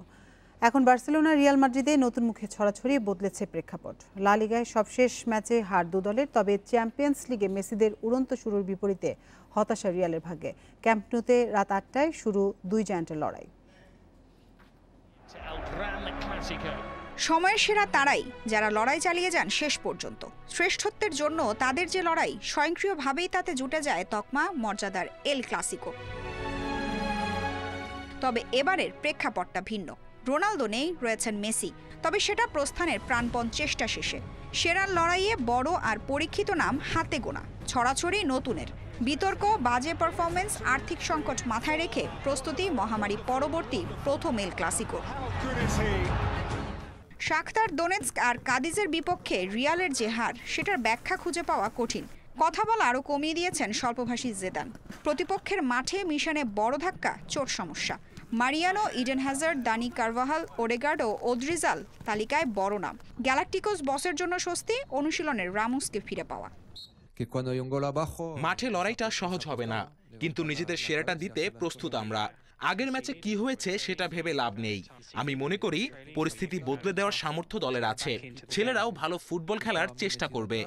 এখন বার্সেলোনা রিয়াল মাদ্রিদে নতুন মুখে ছড়াছড়ি, বদলেছে প্রেক্ষাপট। লা লিগায় সবশেষ ম্যাচে হার 2 দলের, তবে চ্যাম্পিয়ন্স লিগে মেসিদের উড়ন্ত শুরুর বিপরীতে হতাশা রিয়ালের ভাগ্যে। ক্যাম্প ন্যুতে রাত 8টায় শুরু 2 জায়ান্টের লড়াই। সময়ের সেরা তারাই যারা লড়াই চালিয়ে যান শেষ পর্যন্ত। শ্রেষ্ঠত্বের জন্য তাদের যে লড়াই, স্বয়ংক্রিয়ভাবেই তাতে জুটে যায় তকমা মর্যাদার এল ক্লাসিকো। তবে এবারের প্রেক্ষাপটটা ভিন্ন। রোনালদো নেই, রয়েছেন মেসি। তবে সেটা প্রস্থানের প্রাণপণ চেষ্টা শেষে। সেরার লড়াইয়ে বড় আর পরীক্ষিত নাম হাতে গোনা, ছড়াছড়ি নতুনের। বিতর্ক, বাজে পারফরমেন্স, আর্থিক সংকট মাথায় রেখে প্রস্তুতি মহামারী পরবর্তী প্রথম এল ক্লাসিকো। শাখতার দোনেৎস্ক আর কাদিজের বিপক্ষে রিয়ালের যে হার, সেটার ব্যাখ্যা খুঁজে পাওয়া কঠিন। কথা বলা আরও কমিয়ে দিয়েছেন স্বল্পভাষী জেদান। প্রতিপক্ষের মাঠে মিশনে বড় ধাক্কা, চোট সমস্যা। Mariano, Eden Hazard, Dani Carvajal, Odegaard ও ওদ্রিজাল তালিকায় বড় নাম। গ্যালাকটিকোস বসের জন্য স্বস্তি, অনুশীলনের রামোসকে ফিরে পাওয়া। মাঠে লড়াইটা সহজ হবে না, কিন্তু নিজেদের সেরাটা দিতে প্রস্তুত আমরা। আগের ম্যাচে কি হয়েছে সেটা ভেবে লাভ নেই। আমি মনে করি পরিস্থিতি বদলে দেওয়ার সামর্থ্য দলের আছে। ছেলেরাও ভালো ফুটবল খেলার চেষ্টা করবে।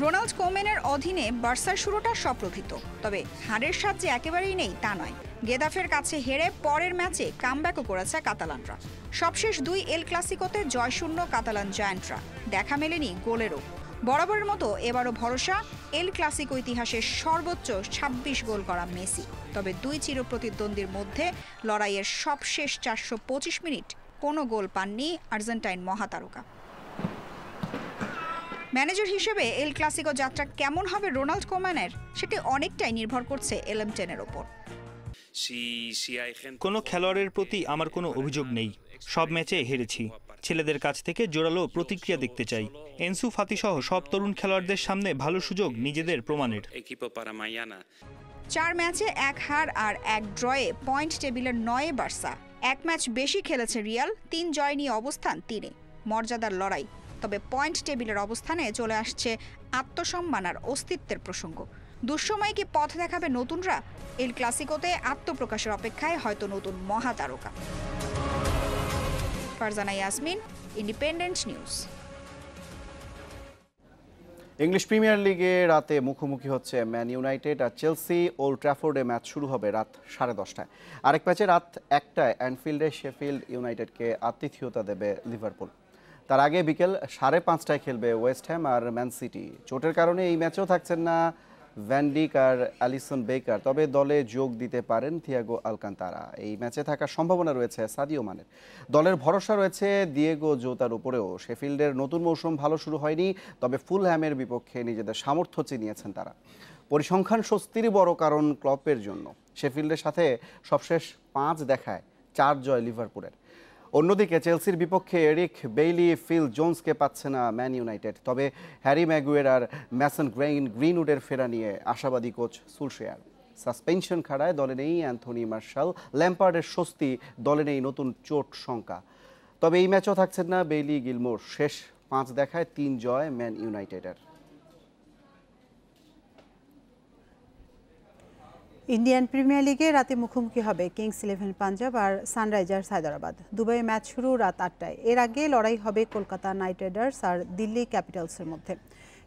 রোনাল্ড কোমেনের অধীনে বার্সার শুরুটা স্বপ্রভিত, তবে হারের স্বাদ যে একেবারেই নেই তা নয়। গেদাফের কাছে হেরে পরের ম্যাচে কামব্যাকও করেছে কাতালানরা। সবশেষ 2 এল ক্লাসিকোতে জয়শূন্য কাতালান জায়ান্টরা। দেখা মেলেনি গোলেরও। বরাবরের মতো এবারও ভরসা এল ক্লাসিকো ইতিহাসের সর্বোচ্চ 26 গোল করা মেসি। তবে 2 চিরপ্রতিদ্বন্দ্বীর মধ্যে লড়াইয়ের সবশেষ 425 মিনিট কোনো গোল পাননি আর্জেন্টাইন মহাতারকা। ম্যানেজার হিসেবে এল ক্লাসিকো যাত্রা কেমন হবে রোনাল্ড কোম্যানের, সেটি অনেকটাই নির্ভর করছে এলএম10-এর ওপর। কোনো খেলোয়াড়ের প্রতি আমার কোনো অভিযোগ নেই। সব ম্যাচে হেরেছি। ছেলেদের কাছ থেকে জোরালো প্রতিক্রিয়া দেখতে চাই। এনসু ফাতি সহ সব তরুণ খেলোয়াড়দের সামনে ভালো সুযোগ নিজেদের প্রমাণের। 4 ম্যাচে 1 হার আর 1 ড্রয়ে পয়েন্ট টেবিলের 9-এ বার্সা। 1 ম্যাচ বেশি খেলেছে রিয়াল, 3 জয় নিয়ে অবস্থান 3-এ। মর্যাদার লড়াই। তবে পয়েন্ট টেবিলের অবস্থানে চলে আসছে আত্মসম্মান আর অস্তিত্বের প্রসঙ্গ। দুঃসময়ে কি পথ দেখাবে নতুনরা? এল ক্লাসিকোতে আত্মপ্রকাশের অপেক্ষায় হয়তো নতুন মহাতারকা। Farzana Yasmin, Independent News. English Premier লিগে রাতে মুখোমুখি হচ্ছে ম্যান ইউনাইটেড আর চেলসি। ওল্ড ট্র্যাফোর্ডে ম্যাচ শুরু হবে রাত 10:30টায়। আরেক ম্যাচে রাত 1টায় অ্যানফিল্ডে শেফিল্ড ইউনাইটেডকে আতিথেয়তা দেবে লিভারপুল। তার আগে বিকেল 5:30টায় খেলবে ওয়েস্ট হ্যাম আর ম্যান সিটি। চোটের কারণে এই ম্যাচেও থাকছেন না ভ্যান ডিক আর অ্যালিসন বেকার, তবে দলে যোগ দিতে পারেন থিয়াগো আলকান্তারা। এই ম্যাচে থাকার সম্ভাবনা রয়েছে সাদিও মানের। দলের ভরসা রয়েছে দিয়েগো জোতার উপরেও। শেফিল্ডের নতুন মৌসুম ভালো শুরু হয়নি, তবে ফুলহ্যামের বিপক্ষে নিজেদের সামর্থ্য চিনিয়েছেন তারা। পরিসংখ্যান স্বস্তিরই বড় কারণ ক্লপের জন্য। শেফিল্ডের সাথে সবশেষ 5 দেখায় 4 জয় লিভারপুলের। অন্যদিকে চেলসির বিপক্ষে এরিক বেইলি, ফিল জোন্সকে পাচ্ছে না ম্যান ইউনাইটেড। তবে হ্যারি ম্যাগুয়ের আর ম্যাসন গ্রিনউডের ফেরা নিয়ে আশাবাদী কোচ সুলশেয়ার। সাসপেনশন খাড়ায় দলে নেই অ্যান্থনি মার্শাল, ল্যাম্পার্ডের স্বস্তি দলে নেই নতুন চোট শঙ্কা। তবে এই ম্যাচও থাকছেন না বেইলি, গিলমোর। শেষ 5 দেখায় 3 জয় ম্যান ইউনাইটেডের। ইন্ডিয়ান প্রিমিয়ার লিগে রাতে মুখোমুখি হবে কিংস 11 পাঞ্জাব আর সানরাইজার্স হায়দ্রাবাদ। দুবাইয়ে ম্যাচ শুরু রাত 8টায়। এর আগে লড়াই হবে কলকাতা নাইট রাইডার্স আর দিল্লি ক্যাপিটালসের মধ্যে।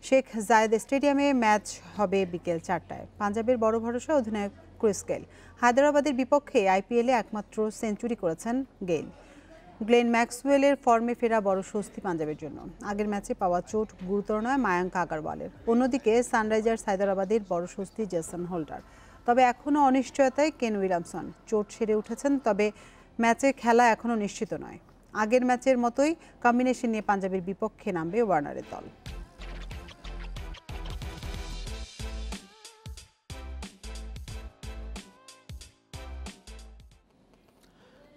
শেখ জায়েদ স্টেডিয়ামে ম্যাচ হবে বিকেল 4টায়। পাঞ্জাবের বড় ভরসা অধিনায়ক ক্রিস গেইল। হায়দ্রাবাদের বিপক্ষে আইপিএলে একমাত্র সেঞ্চুরি করেছেন গেইল। গ্লেন ম্যাক্সওয়েলের ফর্মে ফেরা বড় স্বস্তি পাঞ্জাবের জন্য। আগের ম্যাচে পাওয়া চোট গুরুতর নয় মায়াঙ্ক আগারওয়ালের। অন্যদিকে সানরাইজার্স হায়দ্রাবাদের বড় স্বস্তি জেসন হোল্ডার। তবে এখনও অনিশ্চয়তায় কেন উইলিয়ামসন। চোট সেরে উঠেছেন, তবে ম্যাচে খেলা এখনও নিশ্চিত নয়। আগের ম্যাচের মতোই কম্বিনেশন নিয়ে পাঞ্জাবের বিপক্ষে নামবে ওয়ার্নারের দল।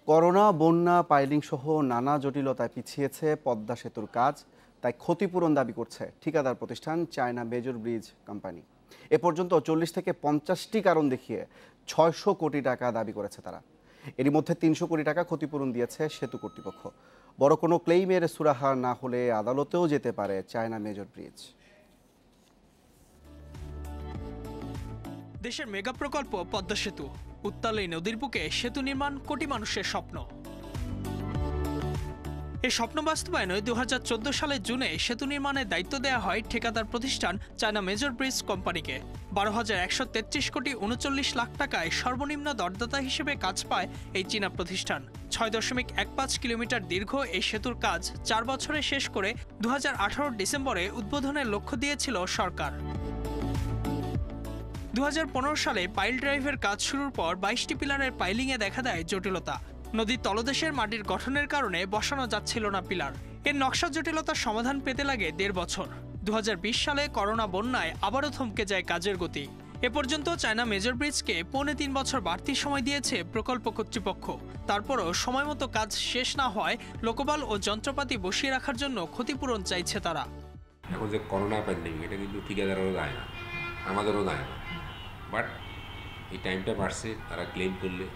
করোনা, বন্যা, পাইলিং সহ নানা জটিলতায় পিছিয়েছে পদ্মা সেতুর কাজ। তাই ক্ষতিপূরণ দাবি করছে ঠিকাদার প্রতিষ্ঠান চায়না মেজর ব্রিজ কোম্পানি। এ পর্যন্ত 40 থেকে 50টি কারণ দেখিয়ে 600 কোটি টাকা দাবি করেছে তারা। এরই মধ্যে 300 কোটি টাকা ক্ষতিপূরণ দিয়েছে সেতু কর্তৃপক্ষ। বড় কোনো ক্লেইমের সুরাহা না হলে আদালতেও যেতে পারে চায়না মেজর ব্রিজ। দেশের মেগা প্রকল্প পদ্মা সেতু। উত্তাল এই নদীর বুকে সেতু নির্মাণ কোটি মানুষের স্বপ্ন। এই স্বপ্ন বাস্তবায়নে 2014 সালের জুনে সেতু নির্মাণের দায়িত্ব দেওয়া হয় ঠিকাদার প্রতিষ্ঠান চায়না মেজর ব্রিজ কোম্পানিকে। 12,133 কোটি 39 লাখ টাকায় সর্বনিম্ন দরদাতা হিসেবে কাজ পায় এই চীনা প্রতিষ্ঠান। 6.15 কিলোমিটার দীর্ঘ এই সেতুর কাজ 4 বছরে শেষ করে 2018 ডিসেম্বরে উদ্বোধনের লক্ষ্য দিয়েছিল সরকার। 2015 সালে পাইল ড্রাইভের কাজ শুরুর পর 22টি পিলারের পাইলিংয়ে দেখা দেয় জটিলতা। নদীর তলদেশের মাটির গঠনের কারণে বসানো যাচ্ছিল না পিলার। এর নকশা জটিলতার সমাধান পেতে লাগে 1.5 বছর। 2020 সালে করোনা বন্যায় আবারও থমকে যায় কাজের গতি। এ পর্যন্ত চায়না মেজর ব্রিজকে 3.5 বছর বাড়তি সময় দিয়েছে প্রকল্প কর্তৃপক্ষ। তারপরও সময়মতো কাজ শেষ না হয় লোকবল ও যন্ত্রপাতি বসিয়ে রাখার জন্য ক্ষতিপূরণ চাইছে তারা। এখন যে করোনা প্যান্ডেমিক, এটা কিন্তু ঠিকাদারেরও দায় না, আমাদেরও দায় না, বাট এই টাইমটা বাড়ছে, তারা ক্লেম করলে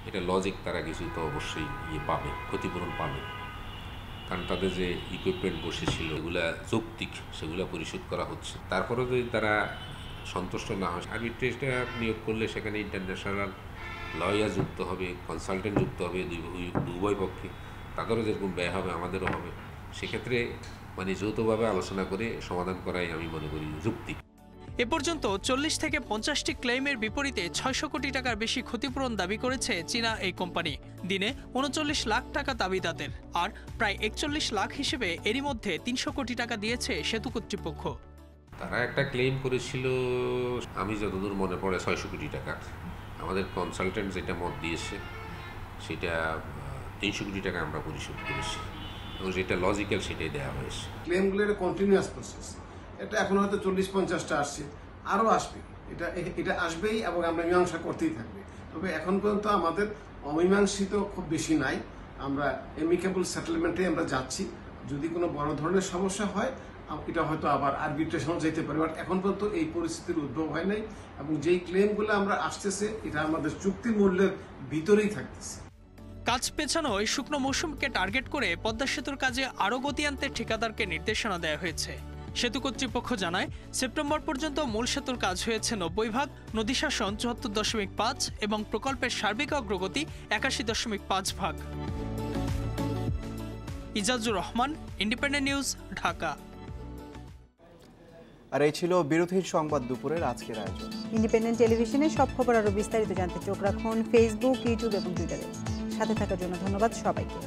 এটা লজিক, তারা কিছু তো অবশ্যই পাবে, ক্ষতিপূরণ পাবে, কারণ তাদের যে ইকুইপমেন্ট বসেছিল এগুলা যৌক্তিক, সেগুলো পরিশোধ করা হচ্ছে। তারপরেও যদি তারা সন্তুষ্ট না হয়, আর্বিট্রেজটা নিয়োগ করলে সেখানে ইন্টারন্যাশনাল লয়ার যুক্ত হবে, কনসালটেন্ট যুক্ত হবে, উভয় পক্ষে, তাদেরও যেরকম ব্যয় হবে আমাদেরও হবে। সেক্ষেত্রে যৌথভাবে আলোচনা করে সমাধান করাই আমি মনে করি যৌক্তিক। এ পর্যন্ত 40 থেকে 50টি ক্লেইমের বিপরীতে 600 কোটি টাকার বেশি ক্ষতিপূরণ দাবি করেছে চীনা এই কোম্পানি। দিনে 39 লাখ টাকা দাবি তাদের, আর প্রায় 41 লাখ হিসেবে এরই মধ্যে 300 কোটি টাকা দিয়েছে সেতু কর্তৃপক্ষ। তারা একটা ক্লেম করেছিল, আমি যতদূর মনে পড়ে 600 কোটি টাকা। আমাদের কনসালটেন্ট যেটা মত দিয়েছে সেটা 300 কোটি টাকা আমরা পরিশোধ করেছি, এবং যেটা লজিক্যাল সেটাই দেওয়া হয়েছে। ক্লেমগুলো এটা কন্টিনিউয়াস প্রসেস, এটা এখন হয়তো 40-50টা আসছে, আরও আসবে, এটা আসবেই এবং আমরা মীমাংসা করতেই থাকবে। তবে এখন পর্যন্ত আমাদের অমীমাংসিত খুব বেশি নাই, আমরা এমিকেবল সেটেলমেন্টে আমরা যাচ্ছি। যদি কোনো বড় ধরনের সমস্যা হয় এটা হয়তো আবার আরবিট্রেশন যেতে পারে, বাট এখন পর্যন্ত এই পরিস্থিতির উদ্ভব হয় নাই, এবং যেই ক্লেমগুলো আমরা আসতেছে এটা আমাদের চুক্তি মূল্যের ভিতরেই থাকতেছে। কাজ পেছানো ওই শুকনো মৌসুমকে টার্গেট করে পদ্মা সেতুর কাজে আরও গতি আনতে ঠিকাদারকে নির্দেশনা দেওয়া হয়েছে। সেতু কর্তৃপক্ষ জানায়, সেপ্টেম্বর পর্যন্ত মূল সেতুর কাজ হয়েছে 90 নদী শাসন 74.5 এবং প্রকল্পের সার্বিক অগ্রগতি 81.5 ইজাজুর রহমান, ইন্ডিপেন্ডেন্ট নিউজ, ঢাকা। আর এই ছিল বিরোধীর সংবাদ দুপুরের আজকের আয়োজন। ইন্ডিপেন্ডেন্ট টেলিভিশনের সব খবর আরও বিস্তারিত জানতে চোখ রাখুন ফেসবুক, ইউটিউব এবং টুইটারে। সাথে থাকার জন্য ধন্যবাদ সবাইকে।